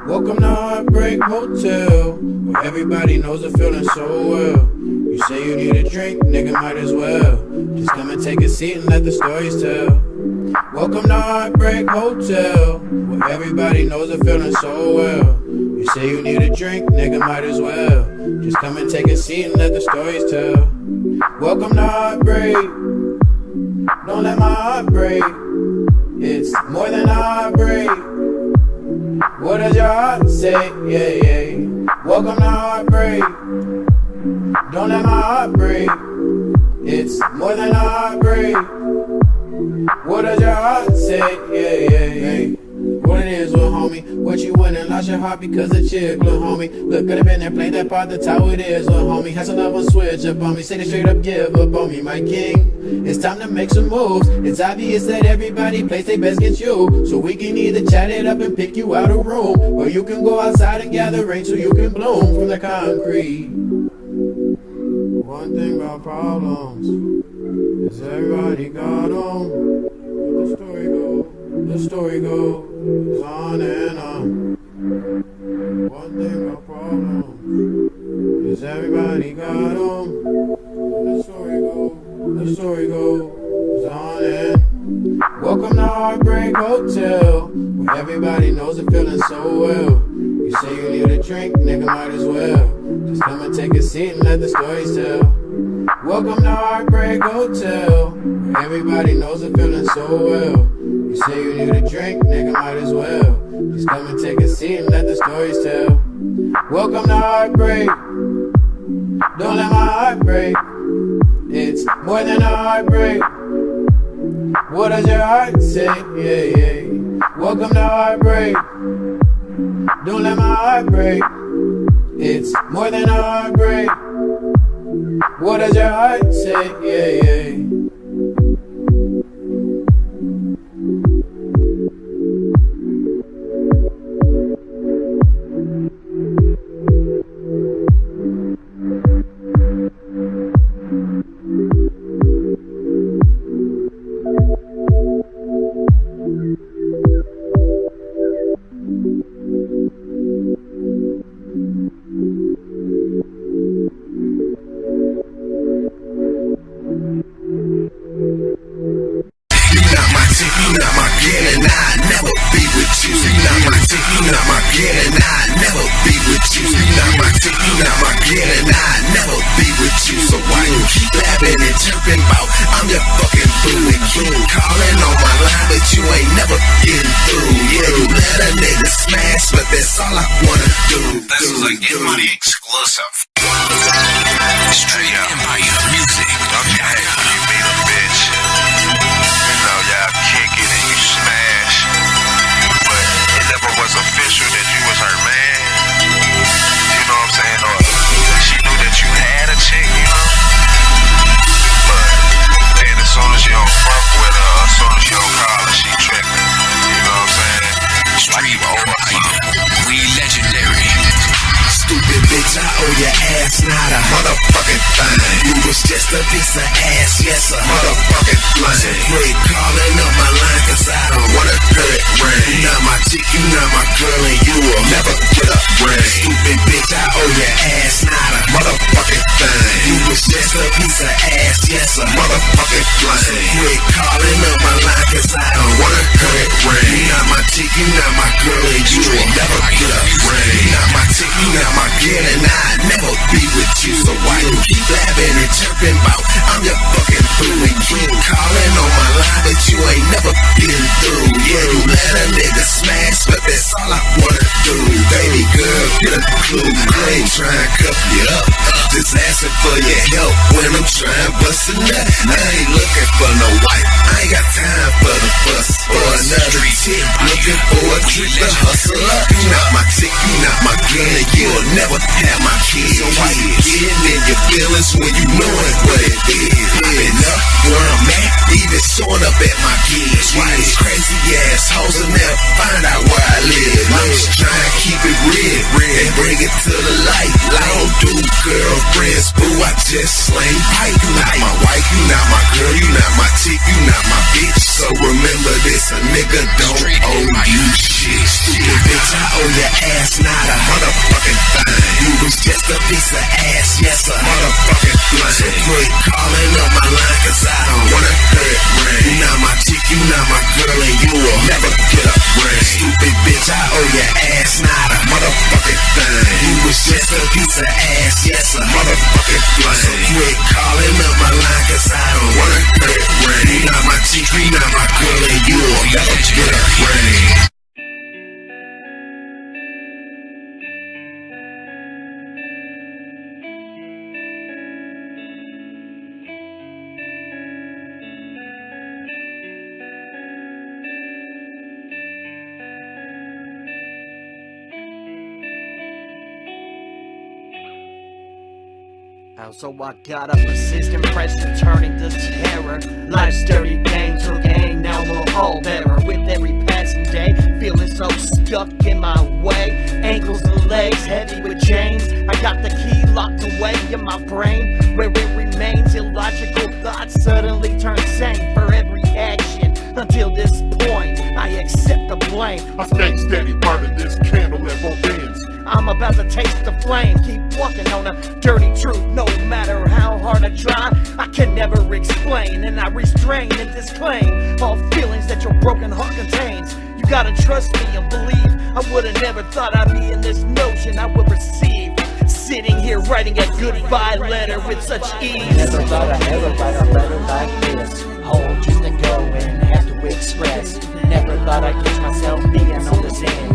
Welcome to Heartbreak Hotel, where everybody knows the feeling so well. You say you need a drink, nigga, might as well. Just come and take a seat and let the stories tell. Welcome to Heartbreak Hotel, where everybody knows the feeling so well. You say you need a drink, nigga, might as well. Just come and take a seat and let the stories tell. Welcome to Heartbreak. Don't let my heart break. It's more than a heartbreak. What does your heart say? Yeah. Welcome to Heartbreak. Don't let my heart break. It's more than a heartbreak. What does your heart say? Yeah. What it is, little homie. What you went and lost your heart because of chick, little homie. Look, could have been there, played that part, that's how it is, little homie. Has a love one switch up on me, say they straight up give up on me, my king. It's time to make some moves. It's obvious that everybody plays their best against you. So we can either chat it up and pick you out a room, or you can go outside and gather rain so you can bloom from the concrete. One thing about problems is everybody got them. The story goes on and on. One thing about problems is everybody got them. The story goes on and welcome to Heartbreak Hotel, where everybody knows the feeling so well. You say you need a drink, nigga, might as well. Just come and take a seat and let the stories tell. Welcome to Heartbreak Hotel, where everybody knows the feeling so well. You say you need a drink, nigga, might as well. Just come and take a seat and let the stories tell. Welcome to heartbreak. Don't let my heart break. It's more than a heartbreak. What does your heart say? Yeah, yeah. Welcome to heartbreak. Don't let my heart break. It's more than a heartbreak. What does your heart say? Yeah, yeah. So I got up, persistent pressure turning to terror. Life's dirty game to gain, now we're all better. With every passing day, feeling so stuck in my way. Ankles and legs heavy with chains. I got the key locked away in my brain, where it remains. Illogical thoughts suddenly turn sane for every action. Until this point, I accept the blame. I stay steady, burning this candle at both ends. I'm about to taste the flame. Keep walking on a dirty truth. No matter how hard I try, I can never explain. And I restrain and disclaim all feelings that your broken heart contains. You gotta trust me and believe. I would've never thought I'd be in this notion I would receive. Sitting here writing a goodbye letter with such ease. Never thought I'd ever write a letter like this. Whole just to go and have to express. Never thought I'd catch myself being on this end.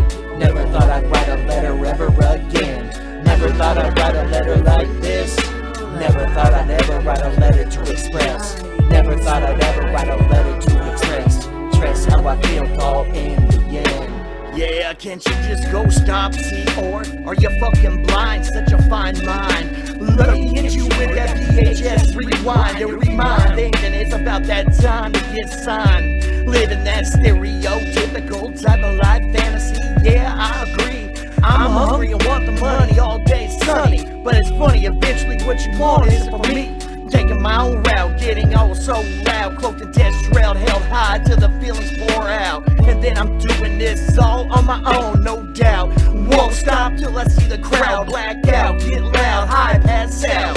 Yeah, can't you just go stop, see? Or are you fucking blind? Such a fine mind. Let me hit you with that VHS rewind and remind, thinking it's about that time to get signed. Living that stereotypical type of life fantasy. Yeah, I agree. I'm hungry and want the money all day sunny. But it's funny, eventually what you want isn't for me. Taking my own route, getting all so loud, cloaked in test shroud, held high till the feelings pour out. And then I'm doing this all on my own, no doubt. Won't stop till I see the crowd black out, get loud, high, pass out.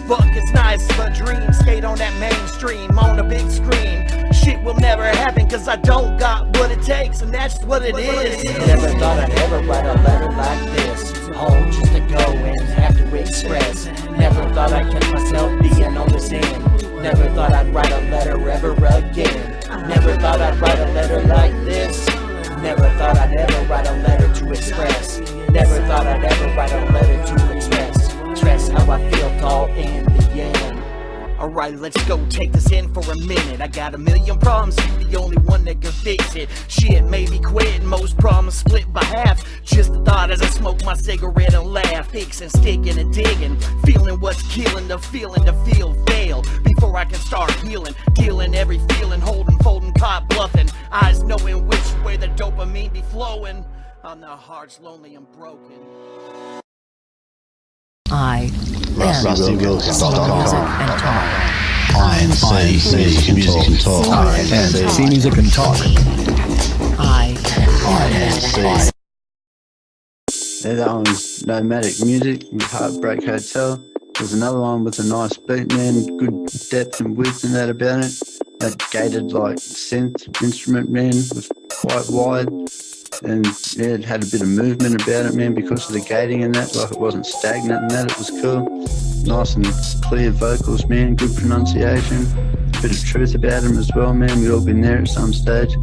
Fuck, it's nice of a dream, skate on that mainstream, on a big screen. Shit will never happen cause I don't got what it takes, and that's what it is. Never thought I'd ever write a letter like this, home just to go and have to express. Never thought I'd catch myself being on this end. Never thought I'd write a letter ever again. Never thought I'd write a letter like this. Never thought I'd ever write a letter to express. Never thought I'd ever write a letter to express how I feel all in the end. Alright, let's go take this in for a minute. I got a million problems, you the only one that can fix it. Shit, maybe quitting, most problems split by half. Just the thought as I smoke my cigarette and laugh. Fixing, sticking and digging, feeling what's killing the feeling to feel fail. Before I can start healing, dealing every feeling, holding, folding, caught bluffing. Eyes knowing which way the dopamine be flowing. On the heart's lonely and broken. I.N.C. Music and Talk. I.N.C. Music and Talk. I.N.C. Yeah, that one was Nomadic Music with Heartbreak Hotel. There's another one with a nice beat, man, good depth and width and that about it. That gated like synth instrument, man, was quite wide. And yeah, it had a bit of movement about it, man, because of the gating and that, like it wasn't stagnant and that, it was cool. Nice and clear vocals, man, good pronunciation, a bit of truth about them as well, man, we'd all been there at some stage.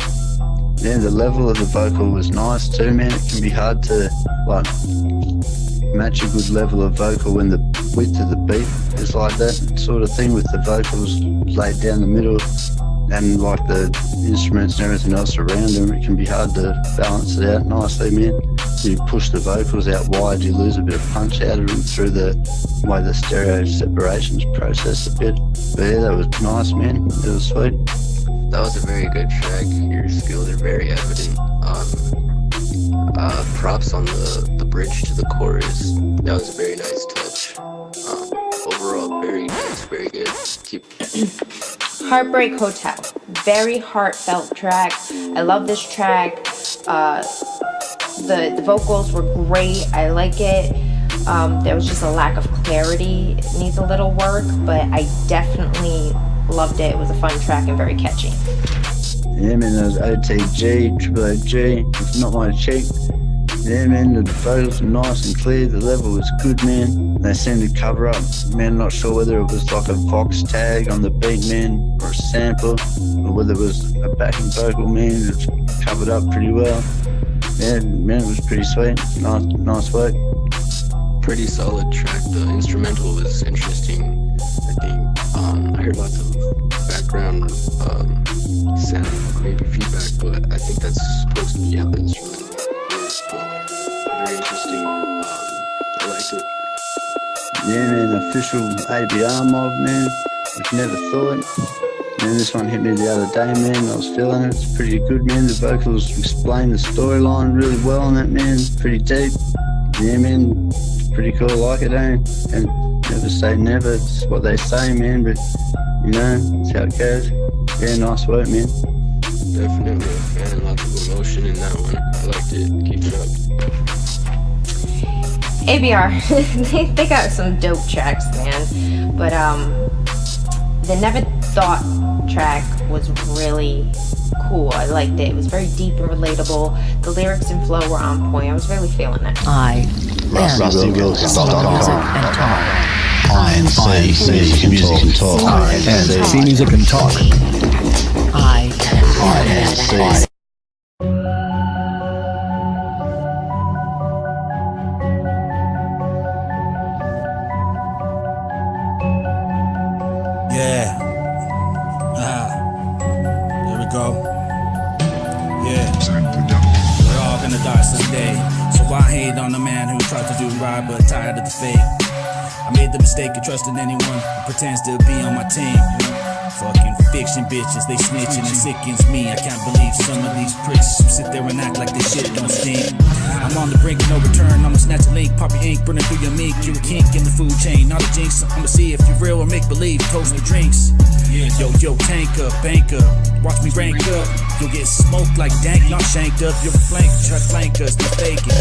Yeah, the level of the vocal was nice too, man, it can be hard to, like, match a good level of vocal when the width of the beat is like that sort of thing, with the vocals laid down the middle and like the instruments and everything else around them. It can be hard to balance it out nicely, man. You push the vocals out wide, you lose a bit of punch out of them through the way the stereo separations process a bit. But yeah, that was nice, man. It was sweet. That was a very good track. Your skills are very evident. Props on the bridge to the chorus. That was a very nice touch. Overall, very nice, very good. Keep. Heartbreak Hotel, very heartfelt track. I love this track. The vocals were great. I like it. There was just a lack of clarity. It needs a little work, but I definitely loved it. It was a fun track and very catchy. Yeah, man, that was OTG, Triple OG, It's Not My Cheek. Yeah, man, the vocals were nice and clear, the level was good, man. They seemed to cover up, man, not sure whether it was like a Vox tag on the beat, man, or a sample, or whether it was a backing vocal, man, it covered up pretty well. Yeah, man, it was pretty sweet, nice work. Pretty solid track. The instrumental was interesting, I think. I heard lots of background sound, maybe feedback, but I think that's supposed to be how the instrumental is. Very interesting. I liked it. Yeah, man, official ABR mob, man. I've never thought. Man, this one hit me the other day, man. I was feeling it. It's pretty good, man. The vocals explain the storyline really well on that, man. Pretty deep. Yeah, man. It's pretty cool. I like it, eh? And never say never. It's what they say, man. But, you know, it's how it goes. Yeah, nice work, man. Definitely, man. Lots of emotion in that one. I liked it. Keep it up. ABR, they got some dope tracks, man. But the Never Thought track was really cool. I liked it. It was very deep and relatable. The lyrics and flow were on point. I was really feeling it. I.N.C. Music and Talk. I.N.C. Music and Talk. I.N.C. Yeah. There we go. Yeah. We're all gonna die someday. So I hate on the man who tries to do right but tired of the fake. I made the mistake of trusting anyone who pretends to be on my team. Fucking fiction bitches, they snitching and sickens me. I can't believe some of these pricks sit there and act like this shit don't stink. I'm on the brink of no return, I'ma snatch a link, pop your ink, burning through your mink. You're a kink in the food chain, not a jinx. I'ma see if you're real or make believe, toast the drinks. Yo, tank up, bank up, watch me rank up. You'll get smoked like dank, not shanked up. You're flank, try to flank us, they're faking.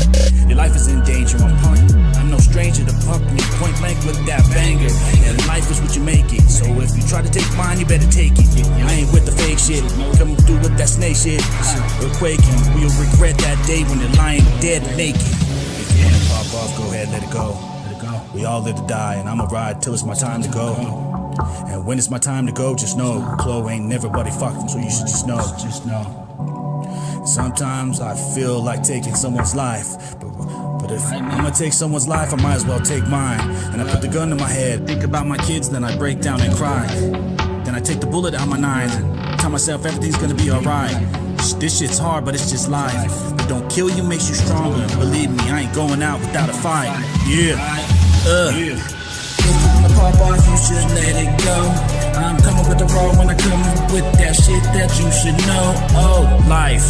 Your life is in danger, I'm punk. I'm no stranger to punk me, point blank with that banger. And life is what you make it, so if you try to take mine, you better take it. I ain't with the fake shit, come through with that snake shit. We're quaking, we'll regret that day when you're lying dead naked. If you wanna pop off, go ahead, let it go. We all live to die, and I'ma ride till it's my time to go. And when it's my time to go, just know Chloe ain't never buddy fucking, so you should just know. Sometimes I feel like taking someone's life, but if I'm gonna take someone's life, I might as well take mine. And I put the gun to my head, think about my kids, then I break down and cry. Then I take the bullet out my nines and tell myself everything's gonna be alright. This shit's hard, but it's just life. But don't kill you makes you stronger. And believe me, I ain't going out without a fight. If you wanna pop off, you should let it go. I'm coming with the raw when I come with that shit that you should know. Oh, life.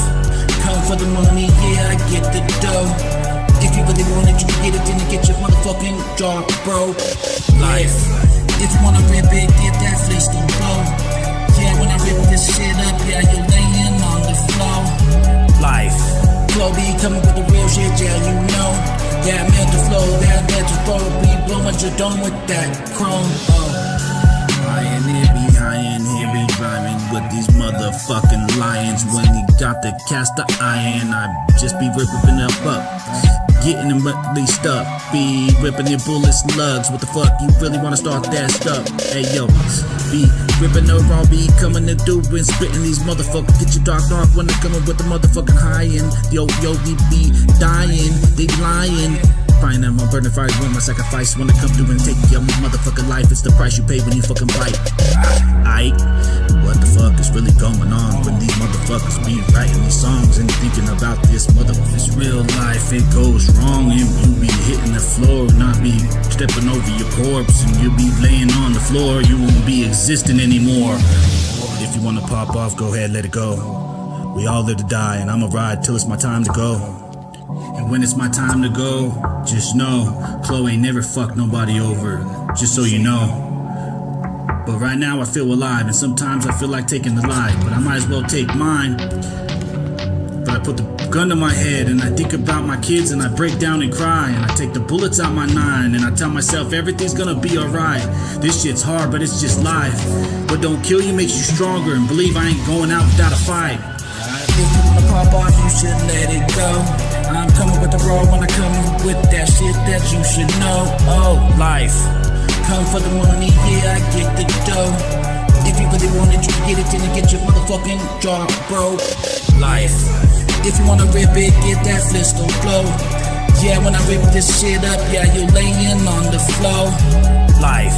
Come for the money, yeah, I get the dough. If you really want it, you can get it, then you get your motherfucking jaw, bro. Life. If you wanna rip it, get that fleece to blow. Yeah, when I rip this shit up, yeah, you're laying on the floor. Life. Chloe coming with the real shit, yeah, you know. Yeah, mental flow, that mental flow. We blowing your dome with that chrome. I in here be rhyming with these motherfucking lions. When he got to cast the iron, I just be ripping up. Getting them released up, be ripping your bullet slugs. What the fuck, you really wanna start that stuff? Hey yo, be ripping the raw, be coming to do and spitting these motherfuckers. Get your dark when I'm coming with the motherfucking high end. Yo, we be dying, they lying. Fine, I'm on burning fires with my sacrifice. When I come through and take your motherfucking life, it's the price you pay when you fucking bite. What the fuck is really going on when these motherfuckers be writing these songs and thinking about this motherfucker's real life? It goes wrong and you be hitting the floor, not be stepping over your corpse, and you be laying on the floor. You won't be existing anymore. If you wanna pop off, go ahead, let it go. We all live to die, and I'ma ride till it's my time to go. And when it's my time to go, just know Chloe ain't never fucked nobody over, just so you know. But right now I feel alive, and sometimes I feel like taking the life, but I might as well take mine. But I put the gun to my head and I think about my kids and I break down and cry, and I take the bullets out my nine and I tell myself everything's gonna be alright. This shit's hard, but it's just life. What don't kill you makes you stronger, and believe I ain't going out without a fight. If you wanna pop off, you should let it go. I'm coming with the raw when I come with that shit that you should know. Oh, life. Come for the money, yeah, I get the dough. If you really want it, you can get it, then you get your motherfucking jaw, bro. Life. If you wanna rip it, get that Flisto flow. Yeah, when I rip this shit up, yeah, you're laying on the floor. Life.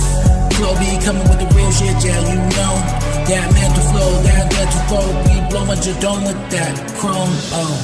Chloe coming with the real shit, yeah, you know. That mental flow, that mental flow. We blowing your dome with that chrome, oh.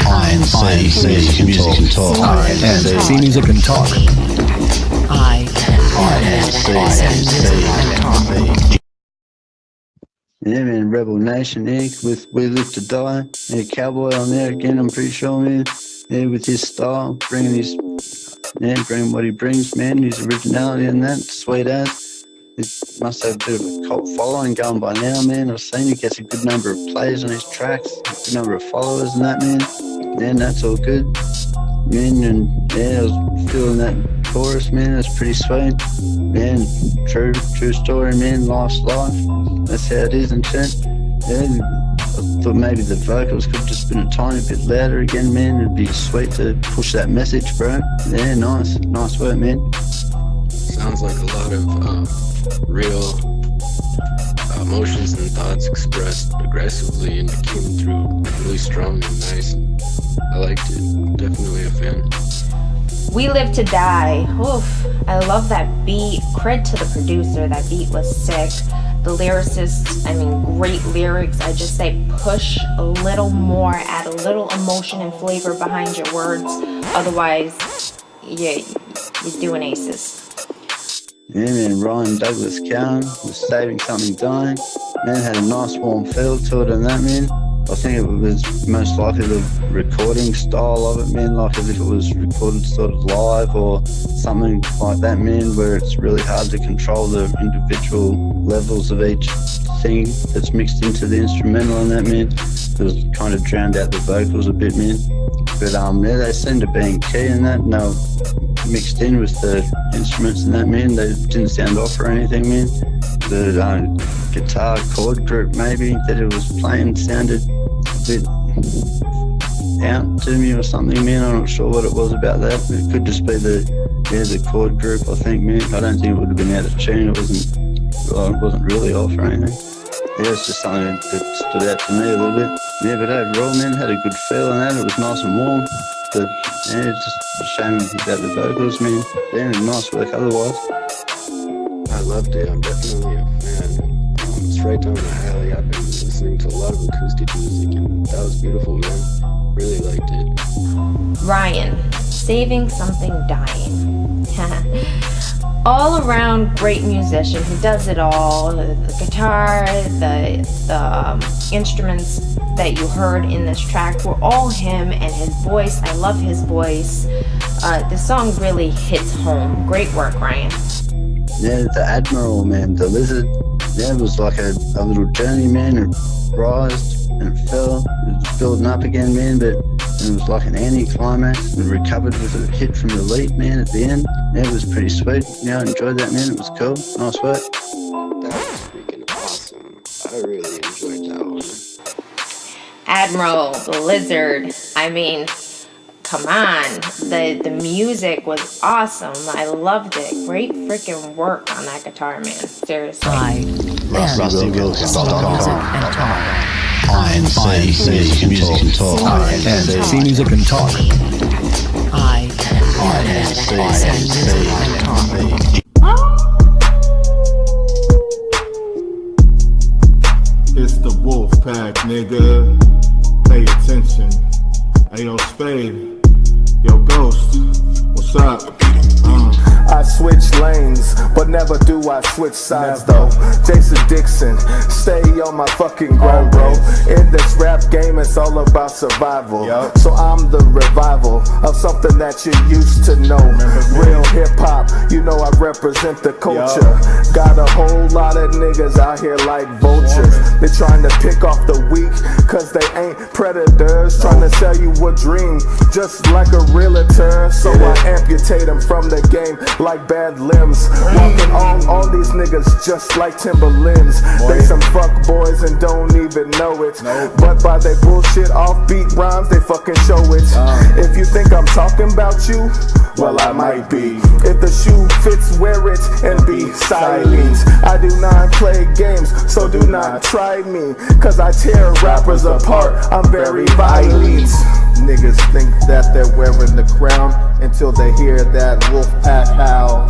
I.N.C. Music and Talk. I.N.C. Music and Talk. I.N.C. Yeah, man, Rebel Nation, with We Live to Die. Yeah, Cowboy on there again, I'm pretty sure, man. Yeah, with his style, bringing what he brings, man, his originality and that, sweet ass. It must have a bit of a cult following going by now, man. I've seen he gets a good number of plays on his tracks, a good number of followers and that, man. Yeah, that's all good. Man, and yeah, I was feeling that chorus, man, that's pretty sweet. Man, true story, man, life's life. That's how it is and shit. Yeah, I thought maybe the vocals could have just been a tiny bit louder again, man. It'd be sweet to push that message, bro. Yeah, nice work, man. Sounds like a lot of real emotions and thoughts expressed aggressively, and it came through really strong and nice. I liked it. Definitely a fan. We Live to Die. Oof. I love that beat. Cred to the producer. That beat was sick. The lyricists, I mean, great lyrics. I just say push a little more, add a little emotion and flavor behind your words. Otherwise, you're doing aces. Yeah, man, Ryan Douglas Cowan was Saving Something Dying. Man, had a nice warm feel to it and that, man. I think it was most likely the recording style of it, man, like as if it was recorded sort of live or something like that, man, where it's really hard to control the individual levels of each thing that's mixed into the instrumental and that, man. It was kind of drowned out the vocals a bit, man. But yeah, they seemed to be in key and that, and they were mixed in with the instruments and that, man. They didn't sound off or anything, man. The guitar chord group maybe that it was playing sounded a bit out to me or something, man. I'm not sure what it was about that. It could just be the chord group, I think, man. I don't think it would have been out of tune. It wasn't really off or anything. Yeah, it's just something that stood out to me a little bit. Yeah, but overall, man, had a good feel on that. It was nice and warm. But yeah, it's just a shame about the vocals, man. Yeah, nice work otherwise. I loved it. I'm definitely a fan. It's right down my alley. I've been listening to a lot of acoustic music, and that was beautiful, man. Really liked it. Ryan, Saving Something Dying. All around great musician. He does it all. The guitar, the instruments that you heard in this track were all him, and his voice. I love his voice. The song really hits home. Great work, Ryan. Yeah, the Admiral, man, the lizard. Yeah, it was like a little journey, man. It rised and fell. It was building up again, man, but it was like an anti-climax and recovered with a hit from the lead, man, at the end. Yeah, it was pretty sweet. Yeah, I enjoyed that, man. It was cool. Nice work. That was freaking awesome. I really enjoyed that one. Admiral, the lizard. I mean, come on. The music was awesome. I loved it. Great freaking work on that guitar, man. Seriously. I.N.C. Music and Talk. I.N.C. Music and Talk. I.N.C. It's the Wolf Pack, nigga. Pay attention. Hey, yo, Spade. Yo, Ghost. What's up? I switch lanes, but never do I switch sides though. Jason Dixon, stay on my fucking grind, bro. In this rap game, it's all about survival. So I'm the revival of something that you used to know. Real hip hop, you know I represent the culture. Got a whole lot of niggas out here like vultures. They trying to pick off the weak, cause they ain't predators. Trying to sell you a dream, just like a realtor. So I amputate them from the game like bad limbs. Walking on all these niggas just like Timberlands. They some fuck boys and don't even know it. But by they bullshit offbeat rhymes, they fucking show it. If you think I'm talking about you, well I might be. If the shoe fits, wear it and be silent. I do not play games, so do not try me, cause I tear rappers apart, I'm very violent. Niggas think that they're wearing the crown until they hear that wolf pack howl.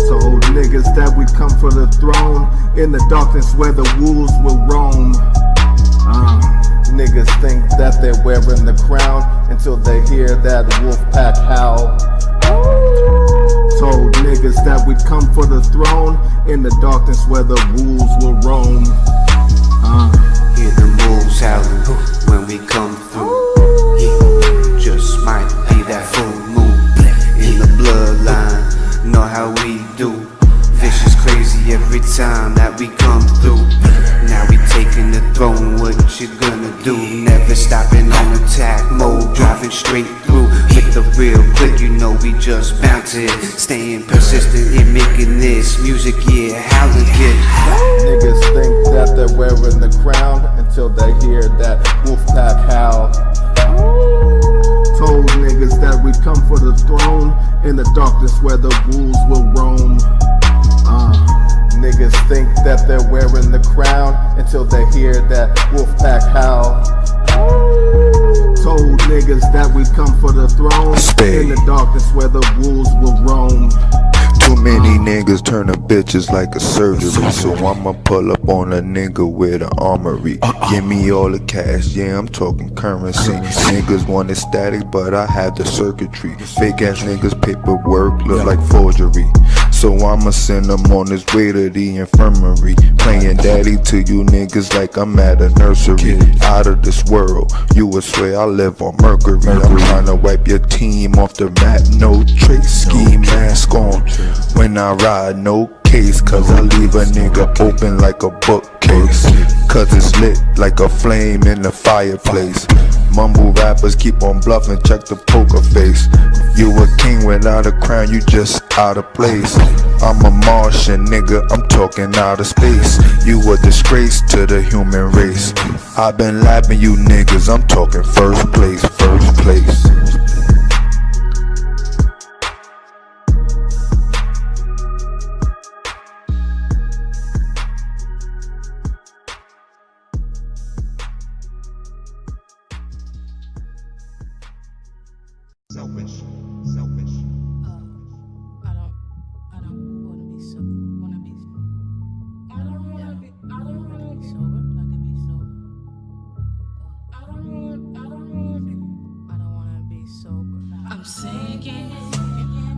So niggas that we come for the throne in the darkness where the wolves will roam. Niggas think that they're wearing the crown until they hear that wolf pack howl. Told niggas that we'd come for the throne in the darkness where the wolves will roam. Hear the wolves howling when we come through. Yeah, just might be that full moon in the bloodline. Know how we do. Vicious crazy every time that we come through. Now we taking the throne, what you gonna do? Never stopping on attack mode, driving straight through with the real click. You know we just bound to it, staying persistent in making this music, yeah, howling kid. Niggas think that they're wearing the crown until they hear that wolf pack howl. Told niggas that we'd come for the throne in the darkness where the wolves will roam. Niggas think that they're wearing the crown until they hear that wolf pack howl. Told niggas that we'd come for the throne in the darkness where the wolves will roam. Too many niggas turning bitches like a surgery, so I'ma pull up on a nigga with an armory. Give me all the cash, yeah, I'm talking currency. Niggas want it static, but I have the circuitry. Fake ass niggas paperwork look like forgery, so I'ma send them on his way to the infirmary. Playing daddy to you niggas like I'm at a nursery. Out of this world, you would swear I live on Mercury. I'm trying to wipe your team off the map, no trace. Ski mask on when I ride, no case, cause I leave a nigga open like a bookcase. Cause it's lit like a flame in the fireplace. Mumble rappers keep on bluffing, check the poker face. You a king without a crown, you just out of place. I'm a Martian nigga, I'm talking outer space. You a disgrace to the human race. I've been lapping you niggas, I'm talking first place, first place. Selfish. I'm sinking,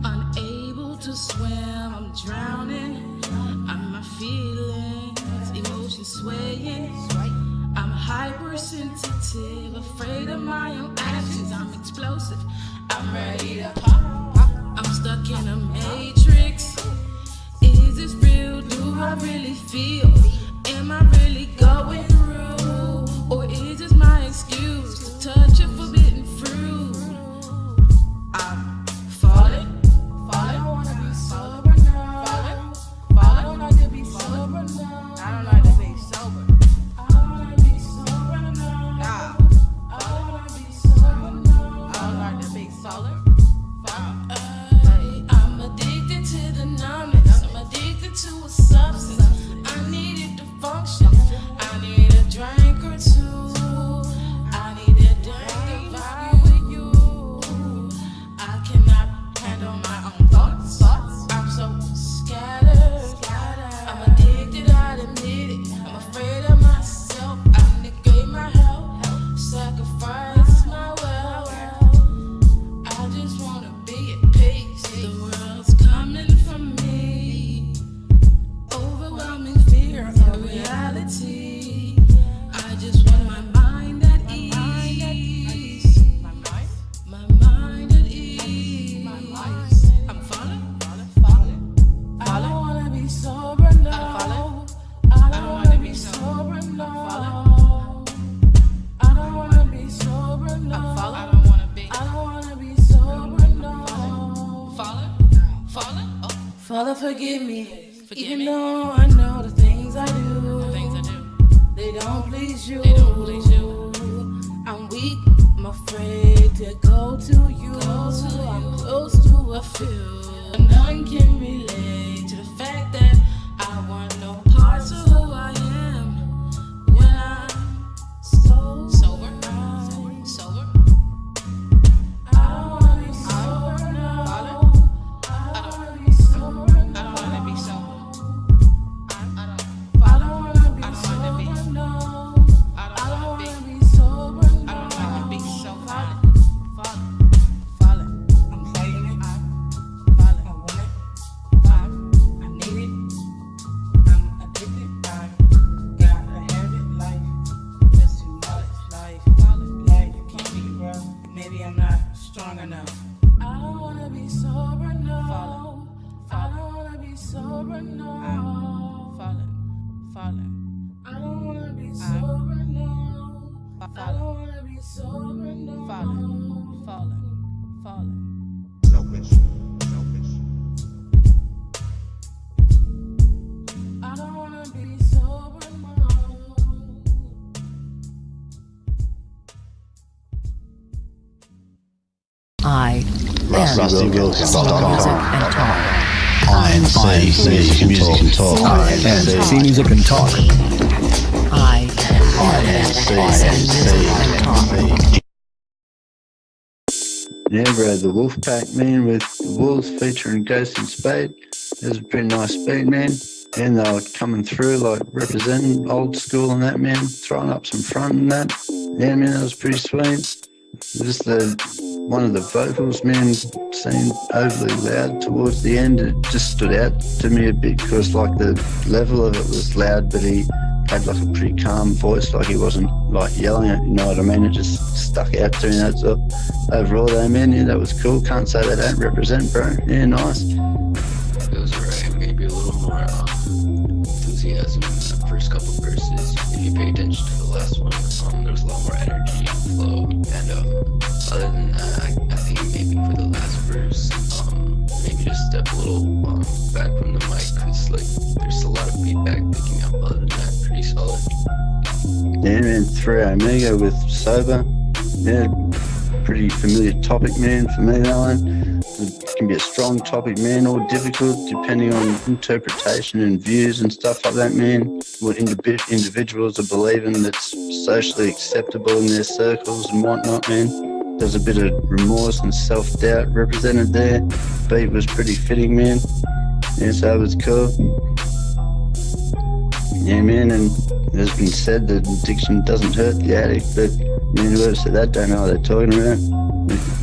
unable to swim, I'm drowning. I'm my feelings, emotions swaying. I'm hypersensitive, afraid of my own actions. I'm explosive, I'm ready to pop. I'm stuck in a matrix. Is this real? Do I really feel? Am I really going through? Or is this my excuse to touch a forbidden fruit? I'm falling. I don't wanna be sober now. I don't like to be sober now. I don't like to be sober. I don't wanna be sober now. I don't wanna be sober now. I don't like to be sober. I'm addicted to the numbness. I'm addicted to a substance. I need it to function. I need a drink or two. I need a drink to vibe with you. I cannot handle my own thoughts. I'm so scattered. I'm addicted, I admit it. I'm afraid of myself. I negate my health, sacrifice my wealth. I just wanna be at peace. The world's coming for me. Overwhelming fear of reality. I just want my mind at ease. My mind at ease. I'm falling. I don't wanna be sober now. I don't wanna be sober now. I don't wanna be sober now. I don't wanna be sober now. Falling. Father, forgive me. Even though I know the things I do, they don't please you. I'm weak, I'm afraid to go to you. I'm close to a few. None can relate to the fact that I want no parts of who I am when I'm sober. I don't wanna be sober now. I don't wanna be sober now. I don't wanna be sober. I don't wanna be sober now. I don't I don't wanna be sober, no. I don't wanna be sober, no. Falling. Selfish. I don't wanna be sober, no. I.N.C. Music and Talk. I.N.C. Music and Talk. Yeah, bro, the Wolfpack, man, with the Wolves featuring Ghost and Spade. It was a pretty nice beat, man. And they were coming through, like, representing old school and that, man, throwing up some front and that. Yeah, man, that was pretty sweet. Just one of the vocals, man, seemed overly loud towards the end. It just stood out to me a bit because, like, the level of it was loud, but he had, like, a pretty calm voice, like he wasn't, like, yelling it, you know what I mean? It just stuck out to me, that's all. Overall, though, man, yeah, that was cool. Can't say they don't represent, bro. Yeah, nice. It was alright, maybe a little more enthusiasm in the first couple verses. If you pay attention to the last one, there was a lot more energy and flow. And other than that, I think maybe for the last verse, maybe just step a little back from the mic, because like there's a lot of feedback picking up. Other than that, pretty solid. Yeah, man, 3 Omega with Sober. Yeah, pretty familiar topic, man, for me, that one. It can be a strong topic, man, or difficult, depending on interpretation and views and stuff like that, man. What individuals are believing that's socially acceptable in their circles and whatnot, man. There's a bit of remorse and self-doubt represented there. Beat was pretty fitting, man. Yeah, so it was cool. Yeah, man, and it's been said that addiction doesn't hurt the addict, but man, whoever said that don't know what they're talking about.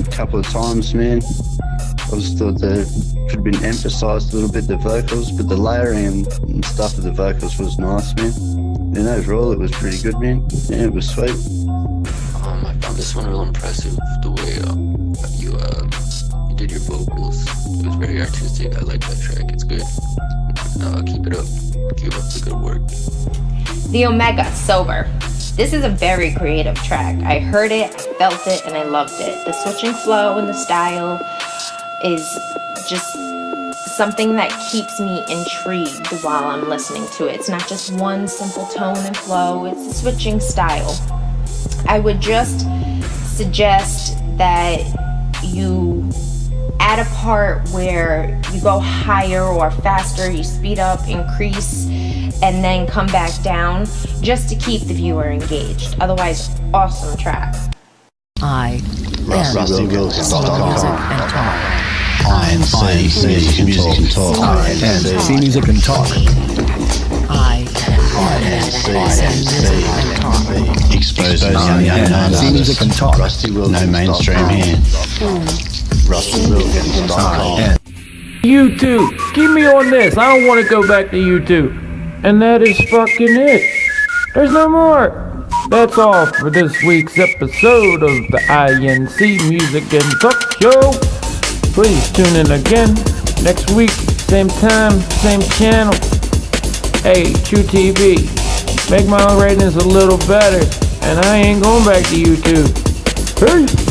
A couple of times, man, I just thought that could have been emphasised a little bit, the vocals, but the layering and stuff of the vocals was nice, man. And overall, it was pretty good, man. Yeah, it was sweet. I found this one real impressive, the way you did your vocals. It was very artistic. I like that track. It's good. Keep it up. Keep up the good work. The Omega, Sober. This is a very creative track. I heard it, I felt it, and I loved it. The switching flow and the style is just something that keeps me intrigued while I'm listening to it. It's not just one simple tone and flow, it's a switching style. I would just suggest that you add a part where you go higher or faster, you speed up, increase, and then come back down just to keep the viewer engaged. Otherwise, awesome track. I.N.C. Music and Talk. I.N.C. Music and Talk. Exposed I.N.C. Music and Talk. Rusty Wilkins. No mainstream here. RustyWilkins.com. YouTube, keep me on this. I don't want to go back to YouTube. And that is fucking it. There's no more. That's all for this week's episode of the I.N.C. Music and Talk Show. Please tune in again next week, same time, same channel. Hey, True TV, make my ratings a little better, and I ain't going back to YouTube. Peace.